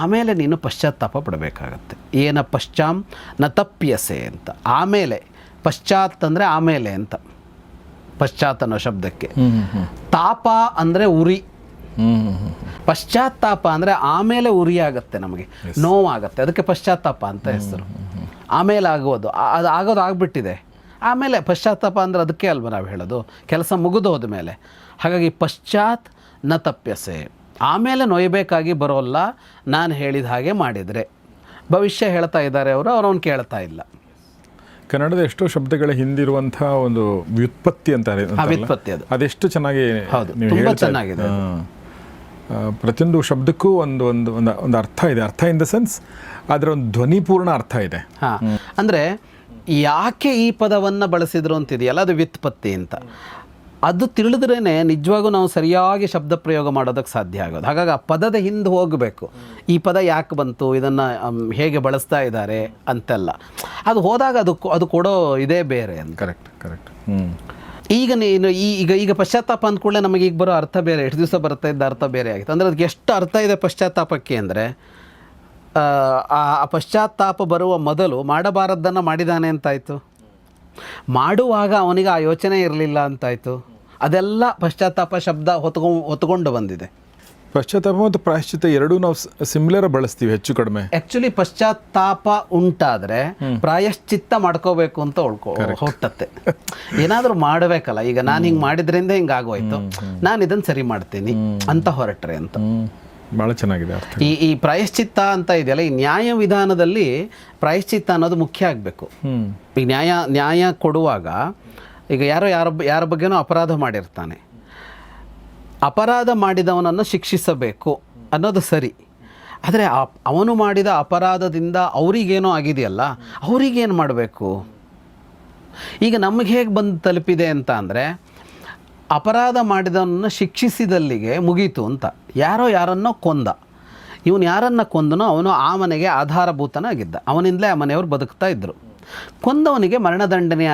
ಆಮೇಲೆ ನೀನು ಪಶ್ಚಾತ್ತಾಪ ಪಡಬೇಕಾಗತ್ತೆ. ಏನ ಪಶ್ಚಾಂ ನ ತಪ್ಯಸೆ ಅಂತ. ಆಮೇಲೆ ಪಶ್ಚಾತ್ ಅಂದರೆ ಆಮೇಲೆ ಅಂತ, ಪಶ್ಚಾತ್ ಅನ್ನೋ ಶಬ್ದಕ್ಕೆ. ತಾಪ ಅಂದರೆ ಉರಿ, ಪಶ್ಚಾತ್ತಾಪ ಅಂದರೆ ಆಮೇಲೆ ಉರಿ ಆಗುತ್ತೆ, ನಮಗೆ ನೋವಾಗತ್ತೆ, ಅದಕ್ಕೆ ಪಶ್ಚಾತ್ತಾಪ ಅಂತ ಹೆಸರು. ಆಮೇಲೆ ಆಗೋದು, ಅದು ಆಗೋದು ಆಗಿಬಿಟ್ಟಿದೆ, ಆಮೇಲೆ ಪಶ್ಚಾತ್ತಾಪ ಅಂದರೆ ಅದಕ್ಕೆ ಅಲ್ವ ನಾವು ಹೇಳೋದು, ಕೆಲಸ ಮುಗಿದು ಹೋದ ಮೇಲೆ. ಹಾಗಾಗಿ ಪಶ್ಚಾತ್ ನ ತಪ್ಯಸೆ, ಆಮೇಲೆ ನೋಯಬೇಕಾಗಿ ಬರೋಲ್ಲ ನಾನು ಹೇಳಿದ ಹಾಗೆ ಮಾಡಿದರೆ. ಭವಿಷ್ಯ ಹೇಳ್ತಾ ಇದ್ದಾರೆ ಅವರು, ಅವನು ಕೇಳ್ತಾ ಇಲ್ಲ. ಕನ್ನಡದ ಎಷ್ಟೋ ಶಬ್ದಗಳ ಹಿಂದಿರುವಂಥ ಒಂದು ವ್ಯುತ್ಪತ್ತಿ ಅಂತ ವ್ಯುತ್ಪತ್ತಿ ಅದೆಷ್ಟು ಚೆನ್ನಾಗಿ ತುಂಬ ಚೆನ್ನಾಗಿದೆ. ಪ್ರತಿಯೊಂದು ಶಬ್ದಕ್ಕೂ ಒಂದು ಅರ್ಥ ಇದೆ. ಅರ್ಥ ಇನ್ ದ ಸೆನ್ಸ್ ಅದರ ಒಂದು ಧ್ವನಿಪೂರ್ಣ ಅರ್ಥ ಇದೆ. ಅಂದರೆ ಯಾಕೆ ಈ ಪದವನ್ನು ಬಳಸಿದ್ರು ಅಂತಿದೆಯಲ್ಲ, ಅದು ವ್ಯುತ್ಪತ್ತಿ ಅಂತ. ಅದು ತಿಳಿದ್ರೇ ನಿಜವಾಗೂ ನಾವು ಸರಿಯಾಗಿ ಶಬ್ದ ಪ್ರಯೋಗ ಮಾಡೋದಕ್ಕೆ ಸಾಧ್ಯ ಆಗೋದು. ಹಾಗಾಗಿ ಆ ಪದದ ಹಿಂದೆ ಹೋಗಬೇಕು. ಈ ಪದ ಯಾಕೆ ಬಂತು, ಇದನ್ನು ಹೇಗೆ ಬಳಸ್ತಾ ಇದ್ದಾರೆ ಅಂತೆಲ್ಲ. ಅದು ಹೋದಾಗ ಅದು ಕೊಡೋ ಇದೇ ಬೇರೆ ಅಂತ. ಕರೆಕ್ಟ್. ಈಗ ನೀನು ಈಗ ಪಶ್ಚಾತ್ತಾಪ ಅಂದ್ಕೂಡಲೇ ನಮಗೆ ಈಗ ಬರೋ ಅರ್ಥ ಬೇರೆ, ಎಷ್ಟು ದಿವಸ ಬರ್ತಾ ಇದ್ದ ಅರ್ಥ ಬೇರೆ ಆಗಿತ್ತು. ಅಂದರೆ ಅದಕ್ಕೆ ಎಷ್ಟು ಅರ್ಥ ಇದೆ ಪಶ್ಚಾತ್ತಾಪಕ್ಕೆ ಅಂದರೆ, ಆ ಪಶ್ಚಾತ್ತಾಪ ಬರುವ ಮೊದಲು ಮಾಡಬಾರದ್ದನ್ನು ಮಾಡಿದ್ದಾನೆ ಅಂತಾಯಿತು, ಮಾಡುವಾಗ ಅವನಿಗೆ ಆ ಯೋಚನೆ ಇರಲಿಲ್ಲ ಅಂತಾಯಿತು. ಅದೆಲ್ಲ ಪಶ್ಚಾತ್ತಾಪ ಶಬ್ದ ಹೊತ್ಕೊಂಡು ಬಂದಿದೆ. ಪಶ್ಚಾತ್ತಾಪ ಮತ್ತು ಪ್ರಾಯಶ್ಚಿತ್ತ ಎರಡೂ ನಾವು ಸಿಮಿಲರ್ ಬಳಸ್ತೀವಿ ಹೆಚ್ಚು ಕಡಿಮೆ. ಆ್ಯಕ್ಚುಲಿ ಪಶ್ಚಾತ್ತಾಪ ಉಂಟಾದರೆ ಪ್ರಾಯಶ್ಚಿತ್ತ ಮಾಡ್ಕೋಬೇಕು ಅಂತ ಹೊಟ್ಟತ್ತೆ. ಏನಾದರೂ ಮಾಡಬೇಕಲ್ಲ, ಈಗ ನಾನು ಹಿಂಗೆ ಮಾಡಿದ್ರಿಂದ ಹಿಂಗೆ ಆಗೋಯ್ತು, ನಾನು ಇದನ್ನು ಸರಿ ಮಾಡ್ತೀನಿ ಅಂತ ಹೊರಟ್ರೆ ಅಂತ. ಭಾಳ ಚೆನ್ನಾಗಿದೆ ಅರ್ಥ. ಈ ಪ್ರಾಯಶ್ಚಿತ್ತ ಅಂತ ಇದೆಯಲ್ಲ, ಈ ನ್ಯಾಯ ವಿಧಾನದಲ್ಲಿ ಪ್ರಾಯಶ್ಚಿತ್ತ ಅನ್ನೋದು ಮುಖ್ಯ ಆಗಬೇಕು. ಈಗ ನ್ಯಾಯ ಕೊಡುವಾಗ ಈಗ ಯಾರ ಬಗ್ಗೆನೋ ಅಪರಾಧ ಮಾಡಿರ್ತಾನೆ, ಅಪರಾಧ ಮಾಡಿದವನನ್ನು ಶಿಕ್ಷಿಸಬೇಕು ಅನ್ನೋದು ಸರಿ. ಆದರೆ ಅವನು ಮಾಡಿದ ಅಪರಾಧದಿಂದ ಅವರಿಗೇನೋ ಆಗಿದೆಯಲ್ಲ, ಅವರಿಗೇನು ಮಾಡಬೇಕು? ಈಗ ನಮಗೆ ಹೇಗೆ ಬಂದು ತಲುಪಿದೆ ಅಂತ ಅಂದರೆ, ಅಪರಾಧ ಮಾಡಿದವನನ್ನು ಶಿಕ್ಷಿಸಿದಲ್ಲಿಗೆ ಮುಗೀತು ಅಂತ. ಯಾರನ್ನೋ ಕೊಂದ, ಇವನು ಯಾರನ್ನು ಕೊಂದನೋ ಅವನು ಆ ಮನೆಗೆ ಆಧಾರಭೂತನಾಗಿದ್ದ, ಅವನಿಂದಲೇ ಆ ಮನೆಯವರು ಬದುಕ್ತಾ ಇದ್ದರು. ಕೊಂದವನಿಗೆ ಮರಣದಂಡನೆ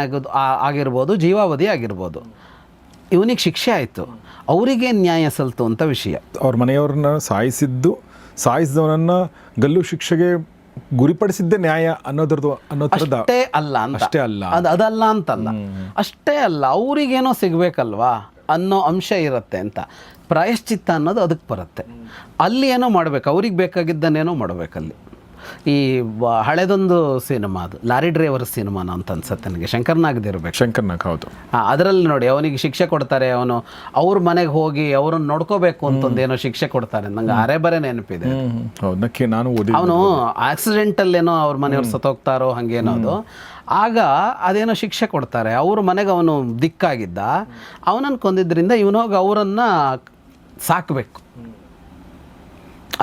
ಆಗಿರ್ಬೋದು, ಜೀವಾವಧಿ ಆಗಿರ್ಬೋದು, ಇವನಿಗೆ ಶಿಕ್ಷೆ ಆಯಿತು, ಅವರಿಗೆ ನ್ಯಾಯ ಸಲ್ತು ಅಂತ ವಿಷಯ. ಅವ್ರ ಮನೆಯವ್ರನ್ನ ಸಾಯಿಸಿದವನನ್ನು ಗಲ್ಲು ಶಿಕ್ಷೆಗೆ ಗುರಿಪಡಿಸಿದ್ದೇ ನ್ಯಾಯ ಅನ್ನೋ ಥರದ ಅಷ್ಟೇ ಅಲ್ಲ ಅದಲ್ಲ ಅಂತಲ್ಲ, ಅಷ್ಟೇ ಅಲ್ಲ, ಅವರಿಗೇನೋ ಸಿಗಬೇಕಲ್ವಾ ಅನ್ನೋ ಅಂಶ ಇರುತ್ತೆ ಅಂತ. ಪ್ರಾಯಶ್ಚಿತ್ತ ಅನ್ನೋದು ಅದಕ್ಕೆ ಬರುತ್ತೆ. ಅಲ್ಲಿ ಏನೋ ಮಾಡಬೇಕು, ಅವ್ರಿಗೆ ಬೇಕಾಗಿದ್ದನ್ನೇನೋ ಮಾಡಬೇಕಲ್ಲಿ. ಈ ಹಳೆದೊಂದು ಸಿನಿಮಾ, ಅದು ಲಾರಿ ಡ್ರೈವರ್ ಸಿನಿಮಾನ ಅಂತ ಅನ್ಸುತ್ತೆ ನನಗೆ, ಶಂಕರ್ನಾಗ್ದು ಇರಬೇಕು. ಶಂಕರ್ನಾಗ್, ಹೌದು. ಅದರಲ್ಲಿ ನೋಡಿ, ಅವನಿಗೆ ಶಿಕ್ಷೆ ಕೊಡ್ತಾರೆ, ಅವನು ಅವ್ರ ಮನೆಗೆ ಹೋಗಿ ಅವ್ರನ್ನ ನೋಡ್ಕೋಬೇಕು ಅಂತಂದೇನೋ ಶಿಕ್ಷೆ ಕೊಡ್ತಾರೆ. ನಂಗೆ ಅರೆ ಬರೆ ನೆನಪಿದೆ. ಅವನು ಆಕ್ಸಿಡೆಂಟಲ್ಲೇನೋ ಅವ್ರ ಮನೆಯವ್ರು ಸತ್ತೋಗ್ತಾರೋ ಹಂಗೇನೋ ಅದು. ಆಗ ಅದೇನೋ ಶಿಕ್ಷೆ ಕೊಡ್ತಾರೆ, ಅವ್ರ ಮನೆಗೆ ಅವನು ದಿಕ್ಕಾಗಿದ್ದ, ಅವನನ್ನು ಕೊಂದಿದ್ದರಿಂದ ಇವನೋಗಿ ಅವರನ್ನು ಸಾಕಬೇಕು,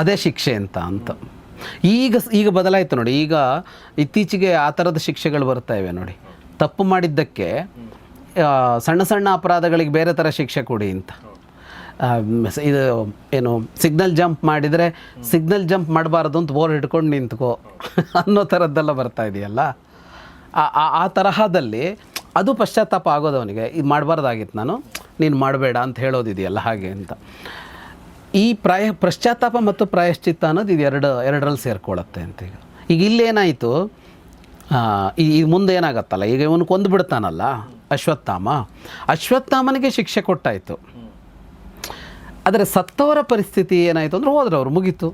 ಅದೇ ಶಿಕ್ಷೆ ಅಂತ. ಈಗ ಬದಲಾಯಿತು ನೋಡಿ. ಈಗ ಇತ್ತೀಚೆಗೆ ಆ ಥರದ ಶಿಕ್ಷೆಗಳು ಬರ್ತಾ ಇವೆ ನೋಡಿ. ತಪ್ಪು ಮಾಡಿದ್ದಕ್ಕೆ ಸಣ್ಣ ಸಣ್ಣ ಅಪರಾಧಗಳಿಗೆ ಬೇರೆ ಥರ ಶಿಕ್ಷೆ ಕೊಡಿ ಅಂತ. ಇದು ಏನು ಸಿಗ್ನಲ್ ಜಂಪ್ ಮಾಡಿದರೆ ಸಿಗ್ನಲ್ ಜಂಪ್ ಮಾಡಬಾರ್ದು ಅಂತ ಬೋರ್ಡ್ ಹಿಡ್ಕೊಂಡು ನಿಂತ್ಕೋ ಅನ್ನೋ ಥರದ್ದೆಲ್ಲ ಬರ್ತಾ ಇದೆಯಲ್ಲ. ಆ ತರಹದಲ್ಲಿ ಅದು ಪಶ್ಚಾತ್ತಾಪ ಆಗೋದು ಅವನಿಗೆ. ಇದು ಮಾಡಬಾರ್ದಾಗಿತ್ತು, ನಾನು ನೀನು ಮಾಡಬೇಡ ಅಂತ ಹೇಳೋದಿದೆಯಲ್ಲ ಹಾಗೆ ಅಂತ. ಈ ಪಶ್ಚಾತ್ತಾಪ ಮತ್ತು ಪ್ರಾಯಶ್ಚಿತ್ತ ಅನ್ನೋದು ಇದು ಎರಡರಲ್ಲಿ ಸೇರ್ಕೊಳ್ಳುತ್ತೆ ಅಂತ. ಈಗ ಇಲ್ಲೇನಾಯಿತು, ಈ ಮುಂದೆ ಏನಾಗತ್ತಲ್ಲ, ಈಗ ಇವನು ಕೊಂದು ಬಿಡ್ತಾನಲ್ಲ ಅಶ್ವತ್ಥಾಮನಿಗೆ ಶಿಕ್ಷೆ ಕೊಟ್ಟಾಯಿತು. ಆದರೆ ಸತ್ತವರ ಪರಿಸ್ಥಿತಿ ಏನಾಯಿತು ಅಂದರೆ ಹೋದ್ರವ್ರು, ಮುಗೀತು.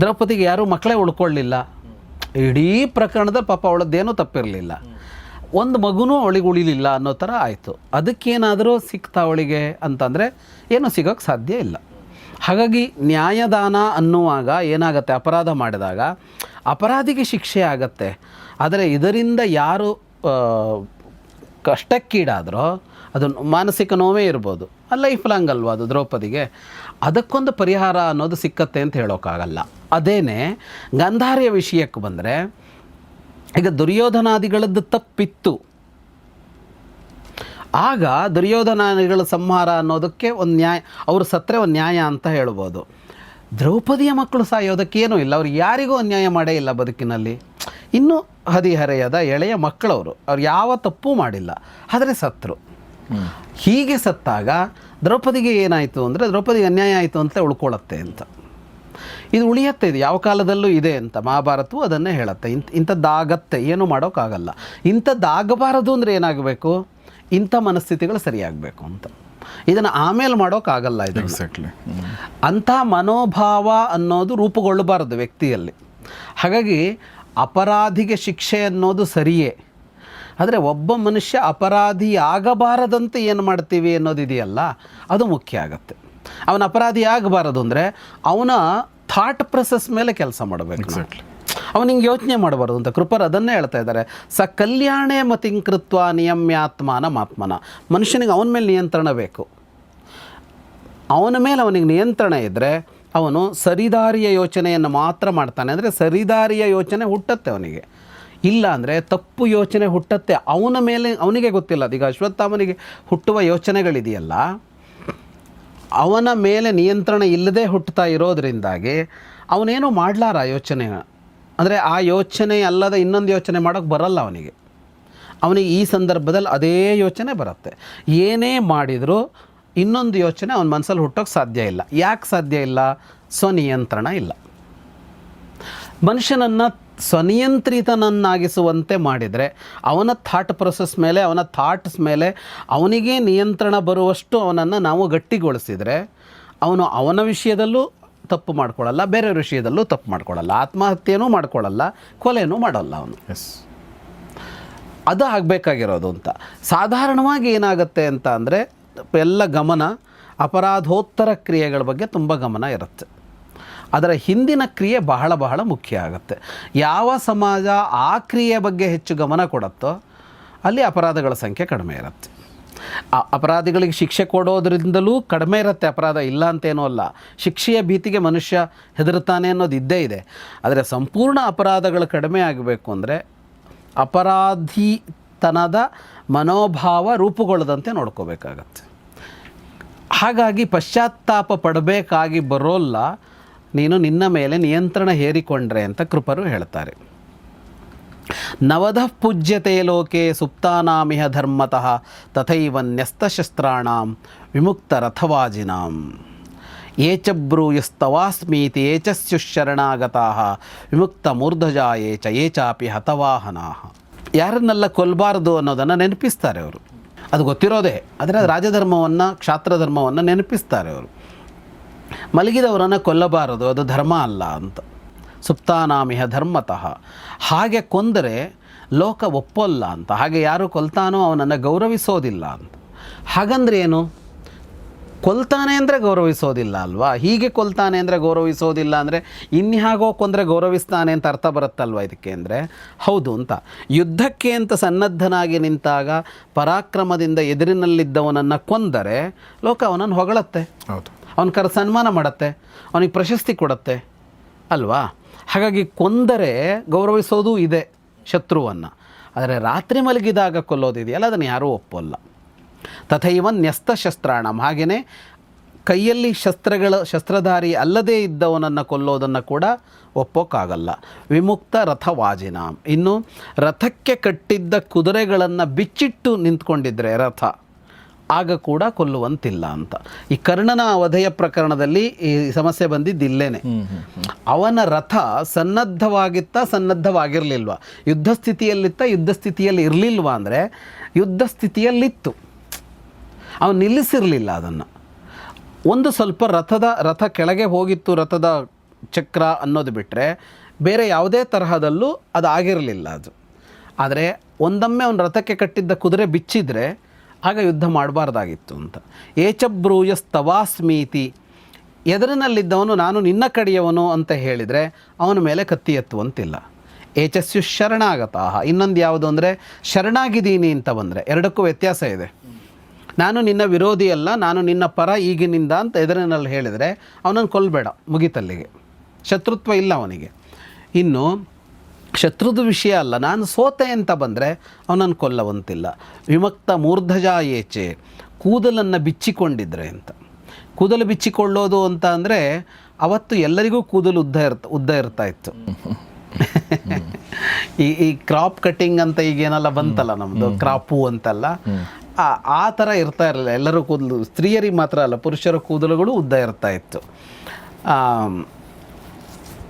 ದ್ರೌಪದಿಗೆ ಯಾರೂ ಮಕ್ಕಳೇ ಉಳ್ಕೊಳ್ಳಿಲ್ಲ. ಇಡೀ ಪ್ರಕರಣದಲ್ಲಿ ಪಾಪ ಅವಳದ್ದೇನೂ ತಪ್ಪಿರಲಿಲ್ಲ, ಒಂದು ಮಗುನೂ ಅವಳಿಗೆ ಉಳಿಲಿಲ್ಲ ಅನ್ನೋ ಥರ ಆಯಿತು. ಅದಕ್ಕೇನಾದರೂ ಸಿಕ್ತಾ ಅವಳಿಗೆ ಅಂತಂದರೆ ಏನೂ ಸಿಗೋಕ್ಕೆ ಸಾಧ್ಯ ಇಲ್ಲ. ಹಾಗಾಗಿ ನ್ಯಾಯದಾನ ಅನ್ನುವಾಗ ಏನಾಗುತ್ತೆ, ಅಪರಾಧ ಮಾಡಿದಾಗ ಅಪರಾಧಿಗೆ ಶಿಕ್ಷೆ ಆಗತ್ತೆ. ಆದರೆ ಇದರಿಂದ ಯಾರು ಕಷ್ಟಕ್ಕೀಡಾದರೋ ಅದು ಮಾನಸಿಕ ನೋವೇ ಇರ್ಬೋದು, ಲೈಫ್ ಲಾಂಗ್ ಅಲ್ವಾ ಅದು ದ್ರೌಪದಿಗೆ. ಅದಕ್ಕೊಂದು ಪರಿಹಾರ ಅನ್ನೋದು ಸಿಕ್ಕತ್ತೆ ಅಂತ ಹೇಳೋಕ್ಕಾಗಲ್ಲ. ಅದೇನೇ ಗಾಂಧಾರಿಯ ವಿಷಯಕ್ಕೆ ಬಂದರೆ, ಈಗ ದುರ್ಯೋಧನಾದಿಗಳದ್ದು ತಪ್ಪಿತ್ತು, ಆಗ ದುರ್ಯೋಧನಾದಿಗಳ ಸಂಹಾರ ಅನ್ನೋದಕ್ಕೆ ಒಂದು ನ್ಯಾಯ, ಅವರು ಸತ್ತರೆ ಒಂದು ನ್ಯಾಯ ಅಂತ ಹೇಳ್ಬೋದು. ದ್ರೌಪದಿಯ ಮಕ್ಕಳು ಸಾಯೋದಕ್ಕೇನೂ ಇಲ್ಲ, ಅವ್ರು ಯಾರಿಗೂ ಅನ್ಯಾಯ ಮಾಡೇ ಇಲ್ಲ ಬದುಕಿನಲ್ಲಿ. ಇನ್ನೂ ಹದಿಹರೆಯದ ಎಳೆಯ ಮಕ್ಕಳವರು, ಅವ್ರು ಯಾವ ತಪ್ಪೂ ಮಾಡಿಲ್ಲ, ಆದರೆ ಸತ್ತರು. ಹೀಗೆ ಸತ್ತಾಗ ದ್ರೌಪದಿಗೆ ಏನಾಯಿತು ಅಂದರೆ, ದ್ರೌಪದಿಗೆ ಅನ್ಯಾಯ ಆಯಿತು ಅಂತ ಉಳ್ಕೊಳ್ಳುತ್ತೆ ಅಂತ. ಇದು ಉಳಿಯತ್ತೆ, ಇದು ಯಾವ ಕಾಲದಲ್ಲೂ ಇದೆ ಅಂತ ಮಹಾಭಾರತವು ಅದನ್ನೇ ಹೇಳುತ್ತೆ. ಇಂಥದ್ದಾಗತ್ತೆ, ಏನೂ ಮಾಡೋಕ್ಕಾಗಲ್ಲ. ಇಂಥದ್ದಾಗಬಾರದು ಅಂದರೆ ಏನಾಗಬೇಕು, ಇಂಥ ಮನಸ್ಥಿತಿಗಳು ಸರಿಯಾಗಬೇಕು ಅಂತ. ಇದನ್ನು ಆಮೇಲೆ ಮಾಡೋಕ್ಕಾಗಲ್ಲ. ಇದನ್ನು ಅಂಥ ಮನೋಭಾವ ಅನ್ನೋದು ರೂಪುಗೊಳ್ಳಬಾರದು ವ್ಯಕ್ತಿಯಲ್ಲಿ. ಹಾಗಾಗಿ ಅಪರಾಧಿಗೆ ಶಿಕ್ಷೆ ಅನ್ನೋದು ಸರಿಯೇ, ಆದರೆ ಒಬ್ಬ ಮನುಷ್ಯ ಅಪರಾಧಿ ಆಗಬಾರದಂತೆ ಏನು ಮಾಡ್ತೀವಿ ಅನ್ನೋದಿದೆಯಲ್ಲ, ಅದು ಮುಖ್ಯ ಆಗುತ್ತೆ. ಅವನ ಅಪರಾಧಿ ಆಗಬಾರದು ಅಂದರೆ ಅವನ ಥಾಟ್ ಪ್ರೊಸೆಸ್ ಮೇಲೆ ಕೆಲಸ ಮಾಡಬೇಕು. ಅವನು ಹಿಂಗೆ ಯೋಚನೆ ಮಾಡಬಾರ್ದು ಅಂತ ಕೃಪರು ಅದನ್ನೇ ಹೇಳ್ತಾ ಇದ್ದಾರೆ. ಕಲ್ಯಾಣೇ ಮತಿಂಕೃತ್ವ ನಿಯಮ್ಯಾತ್ಮಾನಮಾತ್ಮನ. ಮನುಷ್ಯನಿಗೆ ಅವನ ಮೇಲೆ ನಿಯಂತ್ರಣ ಬೇಕು. ಅವನ ಮೇಲೆ ಅವನಿಗೆ ನಿಯಂತ್ರಣ ಇದ್ದರೆ ಅವನು ಸರಿದಾರಿಯ ಯೋಚನೆಯನ್ನು ಮಾತ್ರ ಮಾಡ್ತಾನೆ. ಅಂದರೆ ಸರಿದಾರಿಯ ಯೋಚನೆ ಹುಟ್ಟತ್ತೆ ಅವನಿಗೆ. ಇಲ್ಲ ಅಂದರೆ ತಪ್ಪು ಯೋಚನೆ ಹುಟ್ಟತ್ತೆ ಅವನ ಮೇಲೆ, ಅವನಿಗೆ ಗೊತ್ತಿಲ್ಲ. ಈಗ ಅಶ್ವತ್ಥಾಮನಿಗೆ ಹುಟ್ಟುವ ಯೋಚನೆಗಳಿದೆಯಲ್ಲ, ಅವನ ಮೇಲೆ ನಿಯಂತ್ರಣ ಇಲ್ಲದೆ ಹುಟ್ಟುತ್ತಾ ಇರೋದ್ರಿಂದಾಗಿ ಅವನೇನೂ ಮಾಡಲಾರ ಯೋಚನೆ. ಅಂದರೆ ಆ ಯೋಚನೆ ಅಲ್ಲದ ಇನ್ನೊಂದು ಯೋಚನೆ ಮಾಡೋಕ್ಕೆ ಬರಲ್ಲ ಅವನಿಗೆ. ಈ ಸಂದರ್ಭದಲ್ಲಿ ಅದೇ ಯೋಚನೆ ಬರುತ್ತೆ. ಏನೇ ಮಾಡಿದರೂ ಇನ್ನೊಂದು ಯೋಚನೆ ಅವನ ಮನಸ್ಸಲ್ಲಿ ಹುಟ್ಟೋಕ್ಕೆ ಸಾಧ್ಯ ಇಲ್ಲ. ಯಾಕೆ ಸಾಧ್ಯ ಇಲ್ಲ? ಸ್ವನಿಯಂತ್ರಣ ಇಲ್ಲ. ಮನುಷ್ಯನನ್ನು ಸ್ವನಿಯಂತ್ರಿತನನ್ನಾಗಿಸುವಂತೆ ಮಾಡಿದರೆ, ಅವನ ಥಾಟ್ ಪ್ರೊಸೆಸ್ ಮೇಲೆ, ಅವನ ಥಾಟ್ಸ್ ಮೇಲೆ ಅವನಿಗೆ ನಿಯಂತ್ರಣ ಬರುವಷ್ಟು ಅವನನ್ನು ನಾವು ಗಟ್ಟಿಗೊಳಿಸಿದರೆ, ಅವನ ವಿಷಯದಲ್ಲೂ ತಪ್ಪು ಮಾಡ್ಕೊಳ್ಳಲ್ಲ, ಬೇರೆಯವ್ರ ವಿಷಯದಲ್ಲೂ ತಪ್ಪು ಮಾಡ್ಕೊಳ್ಳಲ್ಲ, ಆತ್ಮಹತ್ಯೆನೂ ಮಾಡ್ಕೊಳ್ಳಲ್ಲ, ಕೊಲೆನೂ ಮಾಡಲ್ಲ ಅವನು. ಅದು ಆಗಬೇಕಾಗಿರೋದು ಅಂತ. ಸಾಧಾರಣವಾಗಿ ಏನಾಗುತ್ತೆ ಅಂತ ಅಂದರೆ, ಎಲ್ಲ ಗಮನ ಅಪರಾಧೋತ್ತರ ಕ್ರಿಯೆಗಳ ಬಗ್ಗೆ ತುಂಬ ಗಮನ ಇರುತ್ತೆ. ಅದರ ಹಿಂದಿನ ಕ್ರಿಯೆ ಬಹಳ ಬಹಳ ಮುಖ್ಯ ಆಗುತ್ತೆ. ಯಾವ ಸಮಾಜ ಆ ಕ್ರಿಯೆ ಬಗ್ಗೆ ಹೆಚ್ಚು ಗಮನ ಕೊಡುತ್ತೋ ಅಲ್ಲಿ ಅಪರಾಧಗಳ ಸಂಖ್ಯೆ ಕಡಿಮೆ ಇರುತ್ತೆ. ಅಪರಾಧಿಗಳಿಗೆ ಶಿಕ್ಷೆ ಕೊಡೋದ್ರಿಂದಲೂ ಕಡಿಮೆ ಇರುತ್ತೆ ಅಪರಾಧ, ಇಲ್ಲ ಅಂತೇನೂ ಅಲ್ಲ. ಶಿಕ್ಷೆಯ ಭೀತಿಗೆ ಮನುಷ್ಯ ಹೆದರ್ತಾನೆ ಅನ್ನೋದು ಇದ್ದೇ ಇದೆ. ಆದರೆ ಸಂಪೂರ್ಣ ಅಪರಾಧಗಳು ಕಡಿಮೆ ಆಗಬೇಕು ಅಂದರೆ ಅಪರಾಧಿತನದ ಮನೋಭಾವ ರೂಪುಗೊಳ್ಳದಂತೆ ನೋಡ್ಕೋಬೇಕಾಗತ್ತೆ. ಹಾಗಾಗಿ ಪಶ್ಚಾತ್ತಾಪ ಪಡಬೇಕಾಗಿ ಬರೋಲ್ಲ ನೀನು ನಿನ್ನ ಮೇಲೆ ನಿಯಂತ್ರಣ ಹೇರಿಕೊಂಡ್ರೆ ಅಂತ ಕೃಪರು ಹೇಳ್ತಾರೆ. ನವಧ ಪೂಜ್ಯತೆ ಲೋಕೆ ಸುಪ್ತಾನಾಮಿಹ ಧರ್ಮತಃ ತಥೈವ ನ್ಯಸ್ತಶಸ್ತ್ರಾಣಾಂ ವಿಮುಕ್ತರಥವಾಜಿನಾಂ ಏಚ ಬ್ರೂಯಸ್ತವಾಸ್ಮೀತಿ ಏಚಸ್ಯುಶರಣಾಗತಾಃ ವಿಮುಕ್ತ ಮೂರ್ಧಜಾ ಏಚಾಪಿ ಹತವಾಹನಾಃ. ಯಾರನ್ನೆಲ್ಲ ಕೊಲ್ಲಬಾರ್ದು ಅನ್ನೋದನ್ನು ನೆನಪಿಸ್ತಾರೆ ಅವರು. ಅದು ಗೊತ್ತಿರೋದೇ, ಆದರೆ ರಾಜಧರ್ಮವನ್ನು, ಕ್ಷಾತ್ರಧರ್ಮವನ್ನು ನೆನಪಿಸ್ತಾರೆ ಅವರು. ಮಲಗಿದವರನ್ನು ಕೊಲ್ಲಬಾರದು, ಅದು ಧರ್ಮ ಅಲ್ಲ ಅಂತ. ಸುಪ್ತಾನಾಮಿಹ ಧರ್ಮತಃ, ಹಾಗೆ ಕೊಂದರೆ ಲೋಕ ಒಪ್ಪಲ್ಲ ಅಂತ. ಹಾಗೆ ಯಾರು ಕೊಲ್ತಾನೋ ಅವನನ್ನು ಗೌರವಿಸೋದಿಲ್ಲ ಅಂತ. ಹಾಗಂದ್ರೆ ಏನು? ಕೊಲ್ತಾನೆ ಅಂದರೆ ಗೌರವಿಸೋದಿಲ್ಲ ಅಲ್ವಾ? ಹೀಗೆ ಕೊಲ್ತಾನೆ ಅಂದರೆ ಗೌರವಿಸೋದಿಲ್ಲ ಅಂದರೆ ಇನ್ಯಾಗೋ ಕೊಂದರೆ ಗೌರವಿಸ್ತಾನೆ ಅಂತ ಅರ್ಥ ಬರುತ್ತಲ್ವ ಇದಕ್ಕೆ? ಅಂದರೆ ಹೌದು ಅಂತ. ಯುದ್ಧಕ್ಕೆ ಅಂತ ಸನ್ನದ್ಧನಾಗಿ ನಿಂತಾಗ ಪರಾಕ್ರಮದಿಂದ ಎದುರಿನಲ್ಲಿದ್ದವನನ್ನು ಕೊಂದರೆ ಲೋಕ ಅವನನ್ನು ಹೊಗಳತ್ತೆ, ಹೌದು, ಅವನ ಸನ್ಮಾನ ಮಾಡುತ್ತೆ, ಅವನಿಗೆ ಪ್ರಶಸ್ತಿ ಕೊಡುತ್ತೆ ಅಲ್ವಾ? ಹಾಗಾಗಿ ಕೊಂದರೆ ಗೌರವಿಸೋದು ಇದೆ ಶತ್ರುವನ್ನು. ಆದರೆ ರಾತ್ರಿ ಮಲಗಿದಾಗ ಕೊಲ್ಲೋದಿದೆಯಲ್ಲ ಅದನ್ನು ಯಾರೂ ಒಪ್ಪೋಲ್ಲ. ತಥೈವ ನ್ಯಸ್ತ ಶಸ್ತ್ರಾಣಂ, ಹಾಗೆಯೇ ಕೈಯಲ್ಲಿ ಶಸ್ತ್ರಧಾರಿ ಅಲ್ಲದೇ ಇದ್ದವನನ್ನು ಕೊಲ್ಲೋದನ್ನು ಕೂಡ ಒಪ್ಪೋಕ್ಕಾಗಲ್ಲ. ವಿಮುಕ್ತ ರಥವಾಜಿನಾಂ, ಇನ್ನು ರಥಕ್ಕೆ ಕಟ್ಟಿದ್ದ ಕುದುರೆಗಳನ್ನು ಬಿಚ್ಚಿಟ್ಟು ನಿಂತ್ಕೊಂಡಿದ್ರೆ ರಥ, ಆಗ ಕೂಡ ಕೊಲ್ಲುವಂತಿಲ್ಲ ಅಂತ. ಈ ಕರ್ಣನ ವಧೆಯ ಪ್ರಕರಣದಲ್ಲಿ ಈ ಸಮಸ್ಯೆ ಬಂದಿದ್ದಿಲ್ಲೇನೆ. ಅವನ ರಥ ಸನ್ನದ್ಧವಾಗಿರಲಿಲ್ವ, ಯುದ್ಧ ಸ್ಥಿತಿಯಲ್ಲಿ ಇರಲಿಲ್ವ ಅಂದರೆ ಯುದ್ಧ ಸ್ಥಿತಿಯಲ್ಲಿತ್ತು, ಅವನು ನಿಲ್ಲಿಸಿರಲಿಲ್ಲ ಅದನ್ನು. ಒಂದು ಸ್ವಲ್ಪ ರಥ ಕೆಳಗೆ ಹೋಗಿತ್ತು, ರಥದ ಚಕ್ರ ಅನ್ನೋದು ಬಿಟ್ಟರೆ ಬೇರೆ ಯಾವುದೇ ತರಹದಲ್ಲೂ ಅದು ಆಗಿರಲಿಲ್ಲ ಅದು. ಆದರೆ ಒಂದೊಮ್ಮೆ ಅವನ ರಥಕ್ಕೆ ಕಟ್ಟಿದ್ದ ಕುದುರೆ ಬಿಚ್ಚಿದರೆ ಆಗ ಯುದ್ಧ ಮಾಡಬಾರ್ದಾಗಿತ್ತು ಅಂತ. ಏಚಬ್ರೂಯಸ್ತವಾಸ್ಮೀತಿ, ಎದುರಿನಲ್ಲಿದ್ದವನು ನಾನು ನಿನ್ನ ಕಡೆಯವನು ಅಂತ ಹೇಳಿದರೆ ಅವನ ಮೇಲೆ ಕತ್ತಿ ಎತ್ತುವಂತಿಲ್ಲ. ಏಚಸ್ಯು ಶರಣಾಗತಃ, ಇನ್ನೊಂದು ಯಾವುದು ಅಂದರೆ ಶರಣಾಗಿದ್ದೀನಿ ಅಂತ ಬಂದರೆ ಎರಡಕ್ಕೂ ವ್ಯತ್ಯಾಸ ಇದೆ. ನಾನು ನಿನ್ನ ವಿರೋಧಿ ಅಲ್ಲ, ನಾನು ನಿನ್ನ ಪರ ಈಗಿನಿಂದ ಅಂತ ಎದುರಿನಲ್ಲಿ ಹೇಳಿದರೆ ಅವನನ್ನು ಕೊಲ್ಲಬೇಡ, ಮುಗಿತಲ್ಲಿಗೆ, ಶತ್ರುತ್ವ ಇಲ್ಲ ಅವನಿಗೆ. ಇನ್ನು ಶತ್ರುದ ವಿಷಯ ಅಲ್ಲ, ನಾನು ಸೋತೆ ಅಂತ ಬಂದರೆ ಅವನನ್ನು ಕೊಲ್ಲವಂತಿಲ್ಲ. ವಿಮುಕ್ತ ಮೂರ್ಧಜ ಏಚೆ, ಕೂದಲನ್ನು ಬಿಚ್ಚಿಕೊಂಡಿದ್ರೆ ಅಂತ. ಕೂದಲು ಬಿಚ್ಚಿಕೊಳ್ಳೋದು ಅಂತ ಅಂದರೆ ಅವತ್ತು ಎಲ್ಲರಿಗೂ ಕೂದಲು ಉದ್ದ ಇರ್ತಾ ಇತ್ತು. ಈ ಕ್ರಾಪ್ ಕಟ್ಟಿಂಗ್ ಅಂತ ಈಗೇನೆಲ್ಲ ಬಂತಲ್ಲ, ನಮ್ಮದು ಕ್ರಾಪು ಅಂತಲ್ಲ, ಆ ಥರ ಇರ್ತಾ ಇರಲಿಲ್ಲ. ಎಲ್ಲರೂ ಕೂದಲು, ಸ್ತ್ರೀಯರಿಗೆ ಮಾತ್ರ ಅಲ್ಲ, ಪುರುಷರ ಕೂದಲುಗಳು ಉದ್ದ ಇರ್ತಾ ಇತ್ತು.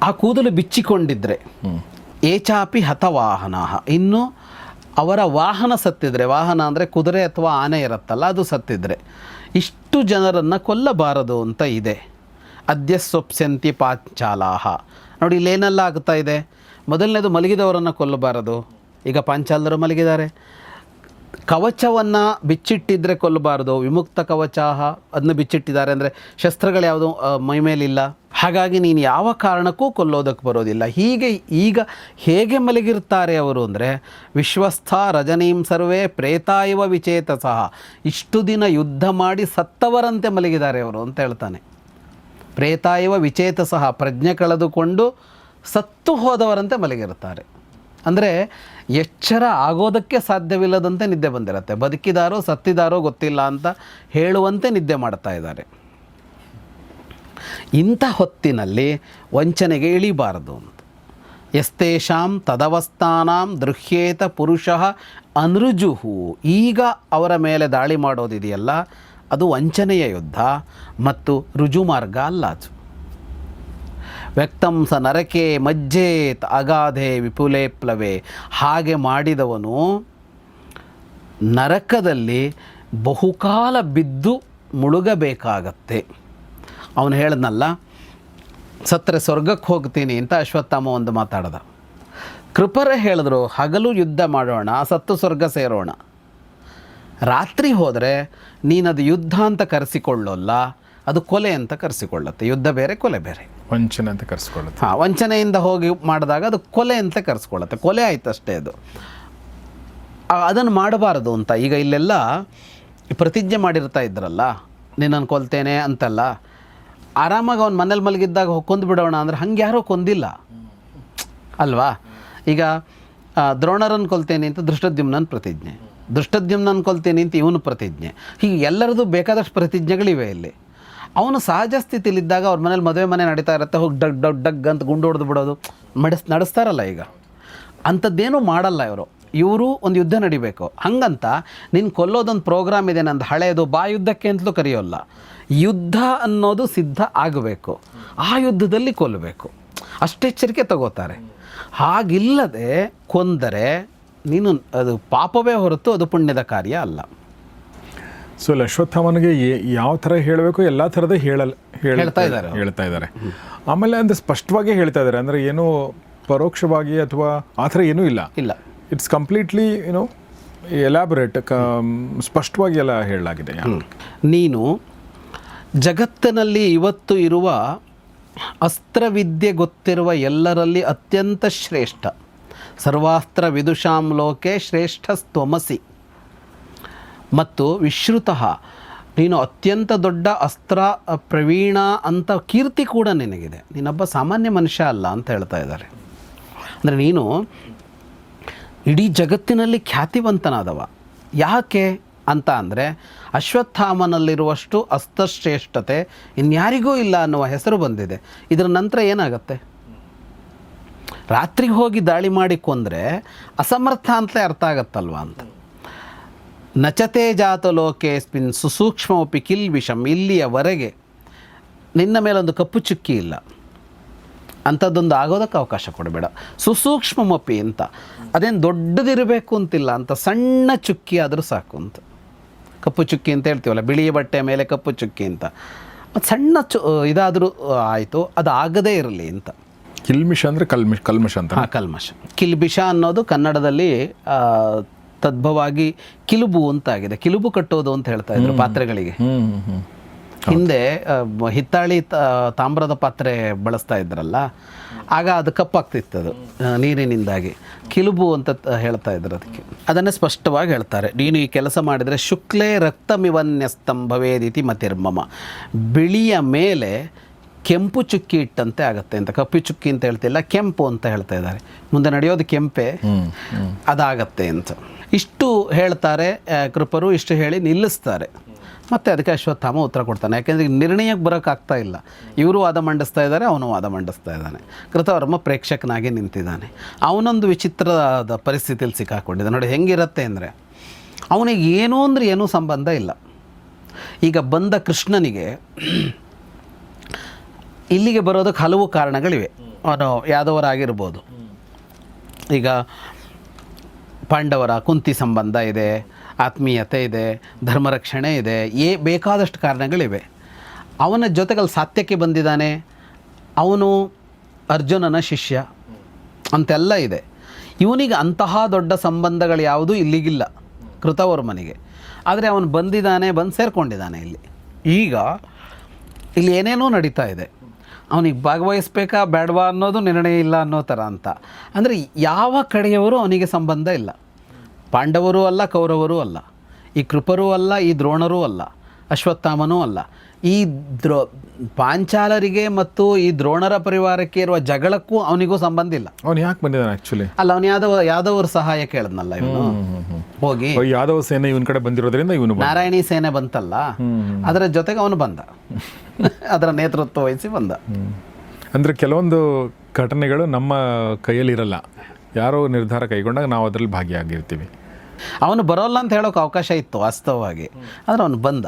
ಆ ಕೂದಲು ಬಿಚ್ಚಿಕೊಂಡಿದ್ರೆ ಏಚಾಪಿ ಹತವಾಹನ, ಇನ್ನು ಅವರ ವಾಹನ ಸತ್ತಿದ್ರೆ, ವಾಹನ ಅಂದರೆ ಕುದುರೆ ಅಥವಾ ಆನೆ ಇರುತ್ತಲ್ಲ, ಅದು ಸತ್ತಿದ್ರೆ ಇಷ್ಟು ಜನರನ್ನು ಕೊಲ್ಲಬಾರದು ಅಂತ ಇದೆ. ಅದ್ಯ ಸ್ವಪ್ಸ್ಯಂತಿ ಪಾಂಚಾಲಾಹ, ನೋಡಿ ಇಲ್ಲೇನೆಲ್ಲ ಆಗ್ತಾ ಇದೆ. ಮೊದಲನೇದು ಮಲಗಿದವರನ್ನು ಕೊಲ್ಲಬಾರದು, ಈಗ ಪಾಂಚಾಲರು ಮಲಗಿದ್ದಾರೆ. ಕವಚವನ್ನು ಬಿಚ್ಚಿಟ್ಟಿದ್ರೆ ಕೊಲ್ಲಬಾರದು, ವಿಮುಕ್ತ ಕವಚ, ಅದನ್ನು ಬಿಚ್ಚಿಟ್ಟಿದ್ದಾರೆ ಅಂದರೆ ಶಸ್ತ್ರಗಳು ಯಾವುದು ಮೈಮೇಲಿಲ್ಲ, ಹಾಗಾಗಿ ನೀನು ಯಾವ ಕಾರಣಕ್ಕೂ ಕೊಲ್ಲೋದಕ್ಕೆ ಬರೋದಿಲ್ಲ. ಈಗ ಹೇಗೆ ಮಲಗಿರ್ತಾರೆ ಅವರು ಅಂದರೆ ವಿಶ್ವಸ್ಥ ರಜನೀಂ ಸರ್ವೇ ಪ್ರೇತಾ ಇವ ವಿಚೇತಸಃ, ಇಷ್ಟು ದಿನ ಯುದ್ಧ ಮಾಡಿ ಸತ್ತವರಂತೆ ಮಲಗಿದ್ದಾರೆ ಅವರು ಅಂತ ಹೇಳ್ತಾನೆ. ಪ್ರೇತಾ ಇವ ವಿಚೇತಸಃ, ಪ್ರಜ್ಞೆ ಕಳೆದುಕೊಂಡು ಸತ್ತು ಹೋದವರಂತೆ ಮಲಗಿರ್ತಾರೆ. ಅಂದರೆ ಎಚ್ಚರ ಆಗೋದಕ್ಕೆ ಸಾಧ್ಯವಿಲ್ಲದಂತೆ ನಿದ್ದೆ ಬಂದಿರುತ್ತೆ, ಬದುಕಿದಾರೋ ಸತ್ತಿದಾರೋ ಗೊತ್ತಿಲ್ಲ ಅಂತ ಹೇಳುವಂತೆ ನಿದ್ದೆ ಮಾಡ್ತಾ ಇದ್ದಾರೆ. ಇಂಥ ಹೊತ್ತಿನಲ್ಲಿ ವಂಚನೆಗೆ ಇಳಿಬಾರದು ಅಂತ. ಯಸ್ತೇಷಾಂ ತದವಸ್ಥಾನಾಂ ದೃಹ್ಯೇತ ಪುರುಷಃ ಅನೃಜುಹು, ಈಗ ಅವರ ಮೇಲೆ ದಾಳಿ ಮಾಡೋದಿದೆಯಲ್ಲ ಅದು ವಂಚನೆಯ ಯುದ್ಧ ಮತ್ತು ರುಜುಮಾರ್ಗ ಅಲ್ಲ ಅದು. ವ್ಯಕ್ತಂ ಸ ನರಕೆ ಮಜ್ಜೇತ್ ಅಗಾಧೆ ವಿಪುಲೇ ಪ್ಲವೇ, ಹಾಗೆ ಮಾಡಿದವನು ನರಕದಲ್ಲಿ ಬಹುಕಾಲ ಬಿದ್ದು ಮುಳುಗಬೇಕಾಗತ್ತೆ. ಅವನು ಹೇಳಿದ್ನಲ್ಲ, ಸತ್ತರೆ ಸ್ವರ್ಗಕ್ಕೆ ಹೋಗ್ತೀನಿ ಅಂತ ಅಶ್ವತ್ಥಾಮ ಒಂದು ಮಾತಾಡ್ದ. ಕೃಪರೇ ಹೇಳಿದ್ರು ಹಗಲು ಯುದ್ಧ ಮಾಡೋಣ, ಸತ್ತು ಸ್ವರ್ಗ ಸೇರೋಣ. ರಾತ್ರಿ ಹೋದರೆ ನೀನದು ಯುದ್ಧ ಅಂತ ಕರೆಸಿಕೊಳ್ಳೋಲ್ಲ, ಅದು ಕೊಲೆ ಅಂತ ಕರೆಸಿಕೊಳ್ಳುತ್ತೆ. ಯುದ್ಧ ಬೇರೆ, ಕೊಲೆ ಬೇರೆ. ವಂಚನೆ ಅಂತ ಕರೆಸ್ಕೊಳ್ಳುತ್ತೆ. ಹಾಂ, ವಂಚನೆಯಿಂದ ಹೋಗಿ ಮಾಡಿದಾಗ ಅದು ಕೊಲೆ ಅಂತ ಕರೆಸ್ಕೊಳ್ಳುತ್ತೆ. ಕೊಲೆ ಆಯ್ತು ಅಷ್ಟೇ. ಅದು ಅದನ್ನು ಮಾಡಬಾರದು ಅಂತ. ಈಗ ಇಲ್ಲೆಲ್ಲ ಪ್ರತಿಜ್ಞೆ ಮಾಡಿರ್ತಾ ಇದ್ರಲ್ಲ, ನಿನ್ನನ್ನು ಕೊಲ್ತೇನೆ ಅಂತಲ್ಲ, ಆರಾಮಾಗಿ ಅವ್ನು ಮನೇಲಿ ಮಲಗಿದ್ದಾಗ ಕೊಂದು ಬಿಡೋಣ ಅಂದರೆ ಹಂಗೆ ಯಾರೂ ಕೊಂದಿಲ್ಲ ಅಲ್ವಾ. ಈಗ ದ್ರೋಣರನ್ನು ಕೊಲ್ತೇನೆ ಅಂತ ದೃಷ್ಟದ್ಯುಮ್ನನ ಪ್ರತಿಜ್ಞೆ, ದೃಷ್ಟದ್ಯುಮ್ನನ್ನು ಕೊಲ್ತೇನೆ ಅಂತ ಇವನು ಪ್ರತಿಜ್ಞೆ. ಹೀಗೆ ಎಲ್ಲರದು ಬೇಕಾದಷ್ಟು ಪ್ರತಿಜ್ಞೆಗಳಿವೆ ಇಲ್ಲಿ. ಅವನು ಸಹಜ ಸ್ಥಿತಿಲಿದ್ದಾಗ ಅವ್ರ ಮನೇಲಿ ಮದುವೆ ಮನೆ ನಡೀತಾ ಇರುತ್ತೆ, ಹೋಗಿ ಡಗ್ ಡಗ್ ಡಗ್ ಅಂತ ಗುಂಡು ಹೊಡೆದು ಬಿಡೋದು ನಡೆಸ್ತಾರಲ್ಲ. ಈಗ ಅಂಥದ್ದೇನೂ ಮಾಡಲ್ಲ ಇವರು ಒಂದು ಯುದ್ಧ ನಡಿಬೇಕು ಹಂಗಂತ ನಿನ್ನ ಕೊಲ್ಲೋದೊಂದು ಪ್ರೋಗ್ರಾಮ್ ಇದೆ, ನಂದು ಹಳೆಯದು, ಬಾ ಯುದ್ಧಕ್ಕೆ ಅಂತಲೂ ಕರೆಯೋಲ್ಲ. ಯುದ್ಧ ಅನ್ನೋದು ಸಿದ್ಧ ಆಗಬೇಕು, ಆ ಯುದ್ಧದಲ್ಲಿ ಕೊಲ್ಲಬೇಕು, ಅಷ್ಟೆಚ್ಚರಿಕೆ ತಗೋತಾರೆ. ಹಾಗಿಲ್ಲದೆ ಕೊಂದರೆ ನೀನು ಅದು ಪಾಪವೇ ಹೊರತು ಅದು ಪುಣ್ಯದ ಕಾರ್ಯ ಅಲ್ಲ. ಸೊ ಅಶ್ವತ್ಥಾಮನಿಗೆ ಯಾವ ಥರ ಹೇಳಬೇಕು ಎಲ್ಲ ಥರದ ಹೇಳ್ತಾ ಇದ್ದಾರೆ. ಆಮೇಲೆ ಅಂದರೆ ಸ್ಪಷ್ಟವಾಗಿ ಹೇಳ್ತಾ ಇದ್ದಾರೆ, ಅಂದರೆ ಏನು ಪರೋಕ್ಷವಾಗಿ ಅಥವಾ ಆ ಥರ ಏನೂ ಇಲ್ಲ. ಇಟ್ಸ್ ಕಂಪ್ಲೀಟ್ಲಿ ಎಲಾಬರೇಟ್, ಸ್ಪಷ್ಟವಾಗಿ ಎಲ್ಲ ಹೇಳಲಾಗಿದೆ. ನೀನು ಜಗತ್ತಿನಲ್ಲಿ ಇವತ್ತು ಇರುವ ಅಸ್ತ್ರವಿದ್ಯೆ ಗೊತ್ತಿರುವ ಎಲ್ಲರಲ್ಲಿ ಅತ್ಯಂತ ಶ್ರೇಷ್ಠ. ಸರ್ವಾಸ್ತ್ರ ವಿದುಷಾಂ ಲೋಕೆ ಶ್ರೇಷ್ಠಸ್ತ್ವಮಸಿ. ಮತ್ತು ವಿಶ್ರುತಃ ನೀನು ಅತ್ಯಂತ ದೊಡ್ಡ ಅಸ್ತ್ರ ಪ್ರವೀಣ ಅಂತ ಕೀರ್ತಿ ಕೂಡ ನಿನಗಿದೆ, ನೀನೊಬ್ಬ ಸಾಮಾನ್ಯ ಮನುಷ್ಯ ಅಲ್ಲ ಅಂತ ಹೇಳ್ತಾ ಇದ್ದಾರೆ. ಅಂದರೆ ನೀನು ಇಡೀ ಜಗತ್ತಿನಲ್ಲಿ ಖ್ಯಾತಿವಂತನಾದವ. ಯಾಕೆ ಅಂತ ಅಂದರೆ ಅಶ್ವತ್ಥಾಮನಲ್ಲಿರುವಷ್ಟು ಅಸ್ತ್ರಶ್ರೇಷ್ಠತೆ ಇನ್ಯಾರಿಗೂ ಇಲ್ಲ ಅನ್ನುವ ಹೆಸರು ಬಂದಿದೆ. ಇದರ ನಂತರ ಏನಾಗುತ್ತೆ? ರಾತ್ರಿ ಹೋಗಿ ದಾಳಿ ಮಾಡಿ ಕೊಂದರೆ ಅಸಮರ್ಥ ಅಂತಲೇ ಅರ್ಥ ಆಗತ್ತಲ್ವ ಅಂತ. ನಚತೆ ಜಾತ ಲೋಕೇಸ್ಮಿನ್ ಸುಸೂಕ್ಷ್ಮೋಪಿ ಕಿಲ್ ವಿಷಂ, ಇಲ್ಲಿಯವರೆಗೆ ನಿನ್ನ ಮೇಲೊಂದು ಕಪ್ಪು ಚುಕ್ಕಿ ಇಲ್ಲ, ಅಂಥದ್ದೊಂದು ಆಗೋದಕ್ಕೆ ಅವಕಾಶ ಕೊಡಬೇಡ. ಸುಸೂಕ್ಷ್ಮಮಪಿ ಅಂತ, ಅದೇನು ದೊಡ್ಡದಿರಬೇಕು ಅಂತಿಲ್ಲ, ಅಂತ ಸಣ್ಣ ಚುಕ್ಕಿ ಆದರೂ ಸಾಕು ಅಂತ. ಕಪ್ಪು ಚುಕ್ಕಿ ಅಂತ ಹೇಳ್ತೀವಲ್ಲ, ಬಿಳಿ ಬಟ್ಟೆ ಮೇಲೆ ಕಪ್ಪು ಚುಕ್ಕಿ ಅಂತ, ಮತ್ತು ಸಣ್ಣ ಇದಾದರೂ ಆಯಿತು, ಅದು ಆಗದೇ ಇರಲಿ ಅಂತ. ಕಿಲ್ಮಿಷ ಅಂದರೆ ಕಲ್ಮಶ ಅಂತ. ಹಾಂ, ಕಲ್ಮಶ. ಕಿಲ್ಬಿಷ ಅನ್ನೋದು ಕನ್ನಡದಲ್ಲಿ ತದ್ಭವಾಗಿ ಕಿಲುಬು ಅಂತಾಗಿದೆ. ಕಿಲುಬು ಕಟ್ಟೋದು ಅಂತ ಹೇಳ್ತಾ ಇದ್ರು ಪಾತ್ರೆಗಳಿಗೆ. ಹಿಂದೆ ಹಿತ್ತಾಳಿ ತಾಮ್ರದ ಪಾತ್ರೆ ಬಳಸ್ತಾ ಇದ್ರಲ್ಲ, ಆಗ ಅದು ಕಪ್ಪಾಗ್ತಿತ್ತು, ಅದು ನೀರಿನಿಂದಾಗಿ. ಕಿಲುಬು ಅಂತ ಹೇಳ್ತಾ ಇದ್ರು ಅದಕ್ಕೆ. ಅದನ್ನೇ ಸ್ಪಷ್ಟವಾಗಿ ಹೇಳ್ತಾರೆ, ನೀನು ಈ ಕೆಲಸ ಮಾಡಿದರೆ ಶುಕ್ಲೇ ರಕ್ತಮಿವನ್ಯಸ್ತಂ ಭವೇದಿತಿ ಮತಿರ್ಮಮ, ಬಿಳಿಯ ಮೇಲೆ ಕೆಂಪು ಚುಕ್ಕಿ ಇಟ್ಟಂತೆ ಆಗುತ್ತೆ ಅಂತ. ಕಪ್ಪು ಚುಕ್ಕಿ ಅಂತ ಹೇಳ್ತಿಲ್ಲ, ಕೆಂಪು ಅಂತ ಹೇಳ್ತಾ ಇದ್ದಾರೆ. ಮುಂದೆ ನಡೆಯೋದು ಕೆಂಪೆ, ಅದಾಗತ್ತೆ ಅಂತ ಇಷ್ಟು ಹೇಳ್ತಾರೆ ಕೃಪರು. ಇಷ್ಟು ಹೇಳಿ ನಿಲ್ಲಿಸ್ತಾರೆ. ಮತ್ತು ಅದಕ್ಕೆ ಅಶ್ವತ್ಥಾಮ ಉತ್ತರ ಕೊಡ್ತಾನೆ. ಯಾಕೆಂದರೆ ನಿರ್ಣಯಕ್ಕೆ ಬರೋಕ್ಕಾಗ್ತಾ ಇಲ್ಲ. ಇವರು ವಾದ ಮಂಡಿಸ್ತಾ ಇದ್ದಾರೆ, ಅವನು ವಾದ ಮಂಡಿಸ್ತಾ ಇದ್ದಾನೆ. ಕೃತವರ್ಮ ಪ್ರೇಕ್ಷಕನಾಗಿ ನಿಂತಿದ್ದಾನೆ. ಅವನೊಂದು ವಿಚಿತ್ರದ ಪರಿಸ್ಥಿತಿಯಲ್ಲಿ ಸಿಕ್ಕಾಕೊಂಡಿದ್ದ. ನೋಡಿ ಹೆಂಗಿರುತ್ತೆ ಅಂದರೆ, ಅವನಿಗೆ ಏನೂ ಅಂದರೆ ಏನೂ ಸಂಬಂಧ ಇಲ್ಲ. ಈಗ ಬಂದ ಕೃಷ್ಣನಿಗೆ ಇಲ್ಲಿಗೆ ಬರೋದಕ್ಕೆ ಹಲವು ಕಾರಣಗಳಿವೆ. ಅವನು ಯಾದವರಾಗಿರ್ಬೋದು, ಈಗ ಪಾಂಡವರ ಕುಂತಿ ಸಂಬಂಧ ಇದೆ, ಆತ್ಮೀಯತೆ ಇದೆ, ಧರ್ಮರಕ್ಷಣೆ ಇದೆ, ಬೇಕಾದಷ್ಟು ಕಾರಣಗಳಿವೆ. ಅವನ ಜೊತೆಗಲ್ಲಿ ಸಾತ್ಯಕ್ಕೆ ಬಂದಿದ್ದಾನೆ, ಅವನು ಅರ್ಜುನನ ಶಿಷ್ಯ ಅಂತೆಲ್ಲ ಇದೆ. ಇವನಿಗೆ ಅಂತಹ ದೊಡ್ಡ ಸಂಬಂಧಗಳು ಯಾವುದೂ ಇಲ್ಲಿಗಿಲ್ಲ ಕೃತವರ್ಮನಿಗೆ. ಆದರೆ ಅವನು ಬಂದಿದ್ದಾನೆ, ಬಂದು ಸೇರಿಕೊಂಡಿದ್ದಾನೆ ಇಲ್ಲಿ. ಈಗ ಇಲ್ಲಿ ಏನೇನೋ ನಡೀತಾ ಇದೆ. ಅವನಿಗೆ ಭಾಗವಹಿಸ್ಬೇಕಾ ಬೇಡವಾ ಅನ್ನೋದು ನಿರ್ಣಯ ಇಲ್ಲ ಅನ್ನೋ ಥರ ಅಂತ. ಅಂದರೆ ಯಾವ ಕಡೆಯವರು ಅವನಿಗೆ ಸಂಬಂಧ ಇಲ್ಲ. ಪಾಂಡವರೂ ಅಲ್ಲ, ಕೌರವರೂ ಅಲ್ಲ, ಈ ಕೃಪರೂ ಅಲ್ಲ, ಈ ದ್ರೋಣರೂ ಅಲ್ಲ, ಅಶ್ವತ್ಥಾಮನೂ ಅಲ್ಲ. ಈ ಪಾಂಚಾಲರಿಗೆ ಮತ್ತು ಈ ದ್ರೋಣರ ಪರಿವಾರಕ್ಕೆ ಇರುವ ಜಗಳಕ್ಕೂ ಅವನಿಗೂ ಸಂಬಂಧ ಇಲ್ಲ. ಅವನು ಯಾಕೆ ಬಂದಿದ್ದಾನೆ ಆ್ಯಕ್ಚುಲಿ? ಅಲ್ಲ, ಅವನು ಯಾದವ್ರ ಸಹಾಯ ಕೇಳಿದ್ನಲ್ಲ ಇವನು ಹೋಗಿ. ಯಾದವ ಸೇನೆ ಇವನ ಕಡೆ ಬಂದಿರೋದ್ರಿಂದ ಇವನು ನಾರಾಯಣಿ ಸೇನೆ ಬಂತಲ್ಲ, ಅದರ ಜೊತೆಗೆ ಅವನು ಬಂದ, ಅದರ ನೇತೃತ್ವ ವಹಿಸಿ ಬಂದ. ಅಂದರೆ ಕೆಲವೊಂದು ಘಟನೆಗಳು ನಮ್ಮ ಕೈಯಲ್ಲಿರಲ್ಲ, ಯಾರೋ ನಿರ್ಧಾರ ಕೈಗೊಂಡಾಗ ನಾವು ಅದರಲ್ಲಿ ಭಾಗಿಯಾಗಿರ್ತೀವಿ. ಅವನು ಬರೋಲ್ಲ ಅಂತ ಹೇಳೋಕೆ ಅವಕಾಶ ಇತ್ತು ವಾಸ್ತವವಾಗಿ, ಆದರೆ ಅವನು ಬಂದ.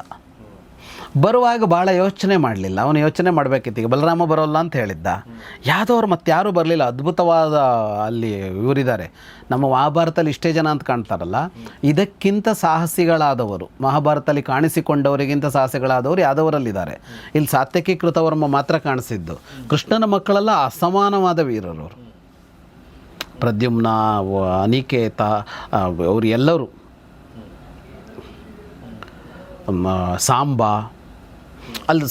ಬರುವಾಗ ಭಾಳ ಯೋಚನೆ ಮಾಡಲಿಲ್ಲ. ಅವನು ಯೋಚನೆ ಮಾಡಬೇಕಿತ್ತು. ಈಗ ಬಲರಾಮ ಬರೋಲ್ಲ ಅಂತ ಹೇಳಿದ್ದ, ಯಾದವರು ಮತ್ತೆ ಯಾರೂ ಬರಲಿಲ್ಲ. ಅದ್ಭುತವಾದ ಅಲ್ಲಿ ಇವರಿದ್ದಾರೆ ನಮ್ಮ ಮಹಾಭಾರತದಲ್ಲಿ, ಇಷ್ಟೇ ಜನ ಅಂತ ಕಾಣ್ತಾರಲ್ಲ, ಇದಕ್ಕಿಂತ ಸಾಹಸಿಗಳಾದವರು, ಮಹಾಭಾರತದಲ್ಲಿ ಕಾಣಿಸಿಕೊಂಡವರಿಗಿಂತ ಸಾಹಸಿಗಳಾದವರು ಯಾದವರಲ್ಲಿದ್ದಾರೆ. ಇಲ್ಲಿ ಸಾತ್ಯಕಿ ಕೃತವರ್ಮ ಮಾತ್ರ ಕಾಣಿಸಿದ್ದು. ಕೃಷ್ಣನ ಮಕ್ಕಳೆಲ್ಲ ಅಸಮಾನವಾದ ವೀರರು. ಪ್ರದ್ಯುಮ್ನ, ಅನಿಕೇತ, ಅವರು ಎಲ್ಲರೂ, ಸಾಂಬ, ಅಲ್ಲಿ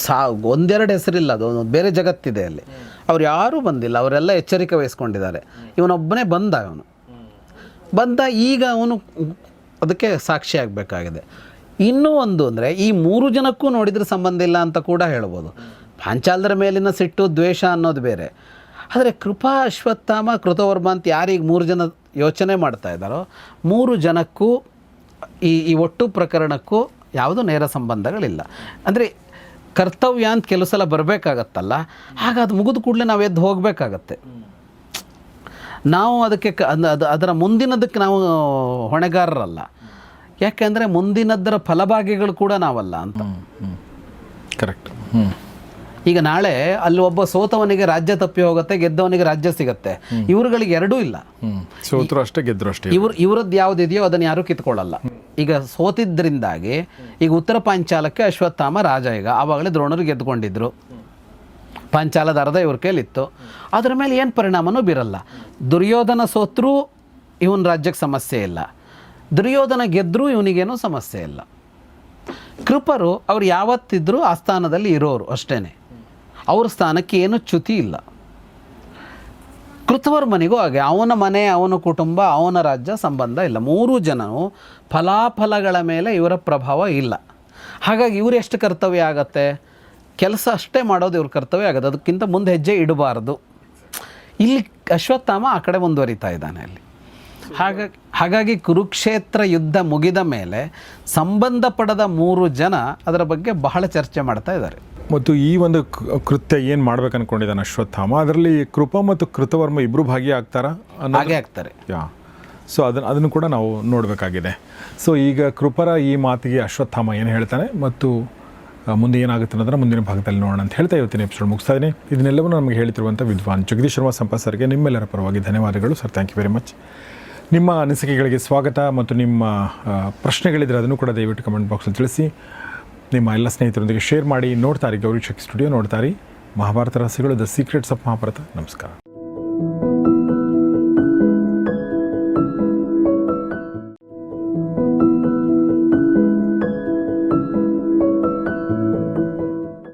ಒಂದೆರಡು ಹೆಸರಿಲ್ಲ, ಅದು ಬೇರೆ ಜಗತ್ತಿದೆ ಅಲ್ಲಿ. ಅವ್ರು ಯಾರೂ ಬಂದಿಲ್ಲ, ಅವರೆಲ್ಲ ಎಚ್ಚರಿಕೆ ವಹಿಸ್ಕೊಂಡಿದ್ದಾರೆ. ಇವನೊಬ್ಬನೇ ಬಂದ. ಅವನು ಬಂದ, ಈಗ ಅವನು ಅದಕ್ಕೆ ಸಾಕ್ಷಿ ಆಗಬೇಕಾಗಿದೆ. ಇನ್ನೂ ಒಂದು ಅಂದರೆ, ಈ 3 ಜನಕ್ಕೂ ನೋಡಿದರೆ ಸಂಬಂಧ ಇಲ್ಲ ಅಂತ ಕೂಡ ಹೇಳ್ಬೋದು. ಪಾಂಚಾಲರ ಮೇಲಿನ ಸಿಟ್ಟು, ದ್ವೇಷ ಅನ್ನೋದು ಬೇರೆ. ಆದರೆ ಕೃಪಾ, ಅಶ್ವತ್ಥಾಮ, ಕೃತವರ್ಮ ಅಂತ ಯಾರಿಗೆ 3 ಜನ ಯೋಚನೆ ಮಾಡ್ತಾ ಇದ್ದಾರೋ, 3 ಜನಕ್ಕೂ ಈ ಒಟ್ಟು ಪ್ರಕರಣಕ್ಕೂ ಯಾವುದೂ ನೇರ ಸಂಬಂಧಗಳಿಲ್ಲ. ಅಂದರೆ ಕರ್ತವ್ಯ ಅಂತ ಕೆಲವು ಸಲ ಬರಬೇಕಾಗತ್ತಲ್ಲ, ಆಗ ಅದು ಮುಗಿದ ಕೂಡಲೇ ನಾವು ಎದ್ದು ಹೋಗಬೇಕಾಗತ್ತೆ. ನಾವು ಅದಕ್ಕೆ ಅದರ ಮುಂದಿನದಕ್ಕೆ ನಾವು ಹೊಣೆಗಾರರಲ್ಲ. ಯಾಕೆಂದರೆ ಮುಂದಿನದರ ಫಲಭಾಗಿಗಳು ಕೂಡ ನಾವಲ್ಲ ಅಂತ. ಕರೆಕ್ಟ್. ಈಗ ನಾಳೆ ಅಲ್ಲಿ ಒಬ್ಬ ಸೋತವನಿಗೆ ರಾಜ್ಯ ತಪ್ಪಿ ಹೋಗುತ್ತೆ, ಗೆದ್ದವನಿಗೆ ರಾಜ್ಯ ಸಿಗುತ್ತೆ. ಇವರುಗಳಿಗೆ ಎರಡೂ ಇಲ್ಲ. ಸೋತರು ಅಷ್ಟೇ, ಗೆದ್ದರು ಅಷ್ಟೇ. ಇವರದ್ದು ಯಾವುದಿದೆಯೋ ಅದನ್ನು ಯಾರೂ ಕಿತ್ಕೊಳ್ಳಲ್ಲ. ಈಗ ಸೋತಿದ್ದರಿಂದಾಗಿ ಈಗ ಉತ್ತರ ಪಾಂಚಾಲಕ್ಕೆ ಅಶ್ವತ್ಥಾಮ ರಾಜ. ಈಗ ಆವಾಗಲೇ ದ್ರೋಣರು ಗೆದ್ದುಕೊಂಡಿದ್ರು. ಪಾಂಚಾಲದ ಅರ್ಧ ಇವ್ರ ಕೈಲಿತ್ತು. ಅದರ ಮೇಲೆ ಏನು ಪರಿಣಾಮನೂ ಬೀರಲ್ಲ. ದುರ್ಯೋಧನ ಸೋತ್ರೂ ಇವನ ರಾಜ್ಯಕ್ಕೆ ಸಮಸ್ಯೆ ಇಲ್ಲ, ದುರ್ಯೋಧನ ಗೆದ್ದರೂ ಇವನಿಗೇನೂ ಸಮಸ್ಯೆ ಇಲ್ಲ. ಕೃಪರು ಅವ್ರು ಯಾವತ್ತಿದ್ರೂ ಆ ಸ್ಥಾನದಲ್ಲಿ ಇರೋರು ಅಷ್ಟೇ. ಅವ್ರ ಸ್ಥಾನಕ್ಕೆ ಏನು ಚ್ಯುತಿ ಇಲ್ಲ. ಕೃತವರ್ಮನಿಗೂ ಹಾಗೆ, ಅವನ ಮನೆ, ಅವನ ಕುಟುಂಬ, ಅವನ ರಾಜ್ಯ ಸಂಬಂಧ ಇಲ್ಲ. 3 ಜನರು ಫಲಾಫಲಗಳ ಮೇಲೆ ಇವರ ಪ್ರಭಾವ ಇಲ್ಲ. ಹಾಗಾಗಿ ಇವ್ರು ಎಷ್ಟು ಕರ್ತವ್ಯ ಆಗತ್ತೆ, ಕೆಲಸ ಅಷ್ಟೇ ಮಾಡೋದು ಇವ್ರ ಕರ್ತವ್ಯ ಆಗುತ್ತೆ, ಅದಕ್ಕಿಂತ ಮುಂದೆ ಹೆಜ್ಜೆ ಇಡಬಾರ್ದು. ಇಲ್ಲಿ ಅಶ್ವತ್ಥಾಮ ಆ ಕಡೆ ಮುಂದುವರಿತಾ ಇದ್ದಾನೆ ಅಲ್ಲಿ. ಹಾಗಾಗಿ ಕುರುಕ್ಷೇತ್ರ ಯುದ್ಧ ಮುಗಿದ ಮೇಲೆ ಸಂಬಂಧಪಡದ 3 ಜನ ಅದರ ಬಗ್ಗೆ ಬಹಳ ಚರ್ಚೆ ಮಾಡ್ತಾ ಇದ್ದಾರೆ. ಮತ್ತು ಈ ಒಂದು ಕೃತ್ಯ ಏನು ಮಾಡ್ಬೇಕು ಅನ್ಕೊಂಡಿದ್ದಾನೆ ಅಶ್ವತ್ಥಾಮ, ಅದರಲ್ಲಿ ಕೃಪ ಮತ್ತು ಕೃತವರ್ಮ ಇಬ್ಬರು ಭಾಗಿಯಾಗ್ತಾರಾ? ಹಾಗೆ ಆಗ್ತಾರೆ. ಸೊ ಅದನ್ನು ಕೂಡ ನಾವು ನೋಡಬೇಕಾಗಿದೆ. ಸೊ ಈಗ ಕೃಪರ ಈ ಮಾತಿಗೆ ಅಶ್ವತ್ಥಾಮ ಏನು ಹೇಳ್ತಾನೆ ಮತ್ತು ಮುಂದೆ ಏನಾಗುತ್ತೆ ಅನ್ನೋದನ್ನು ಮುಂದಿನ ಭಾಗದಲ್ಲಿ ನೋಡೋಣ ಅಂತ ಹೇಳ್ತಾ ಇವತ್ತಿನ ಎಪಿಸೋಡ್ ಮುಗಿಸ್ತಾ ಇದ್ದೀನಿ. ಇದನ್ನೆಲ್ಲವೂ ನಮಗೆ ಹೇಳ್ತಿರುವಂಥ ವಿದ್ವಾನ್ ಜಗದೀಶ್ ಶರ್ಮಾ ಸಂಪತ್ ಸರ್ಗೆ ನಿಮ್ಮೆಲ್ಲರ ಪರವಾಗಿ ಧನ್ಯವಾದಗಳು sir. Thank you very much. ನಿಮ್ಮ ಅನಿಸಿಕೆಗಳಿಗೆ ಸ್ವಾಗತ ಮತ್ತು ನಿಮ್ಮ ಪ್ರಶ್ನೆಗಳಿದ್ದರೆ ಅದನ್ನು ಕೂಡ ದಯವಿಟ್ಟು ಕಮೆಂಟ್ ಬಾಕ್ಸಲ್ಲಿ ತಿಳಿಸಿ. ನಿಮ್ಮ ಎಲ್ಲ ಸ್ನೇಹಿತರೊಂದಿಗೆ ಶೇರ್ ಮಾಡಿ. ನೋಡ್ತಾರೆ ಗೌರಿ ಶಕ್ಕಿ ಸ್ಟುಡಿಯೋ, ನೋಡ್ತಾರೆ ಮಹಾಭಾರತ ರಹಸ್ಯಗಳು, ದ ಸೀಕ್ರೆಟ್ಸ್ ಆಫ್ ಮಹಾಭಾರತ. ನಮಸ್ಕಾರ.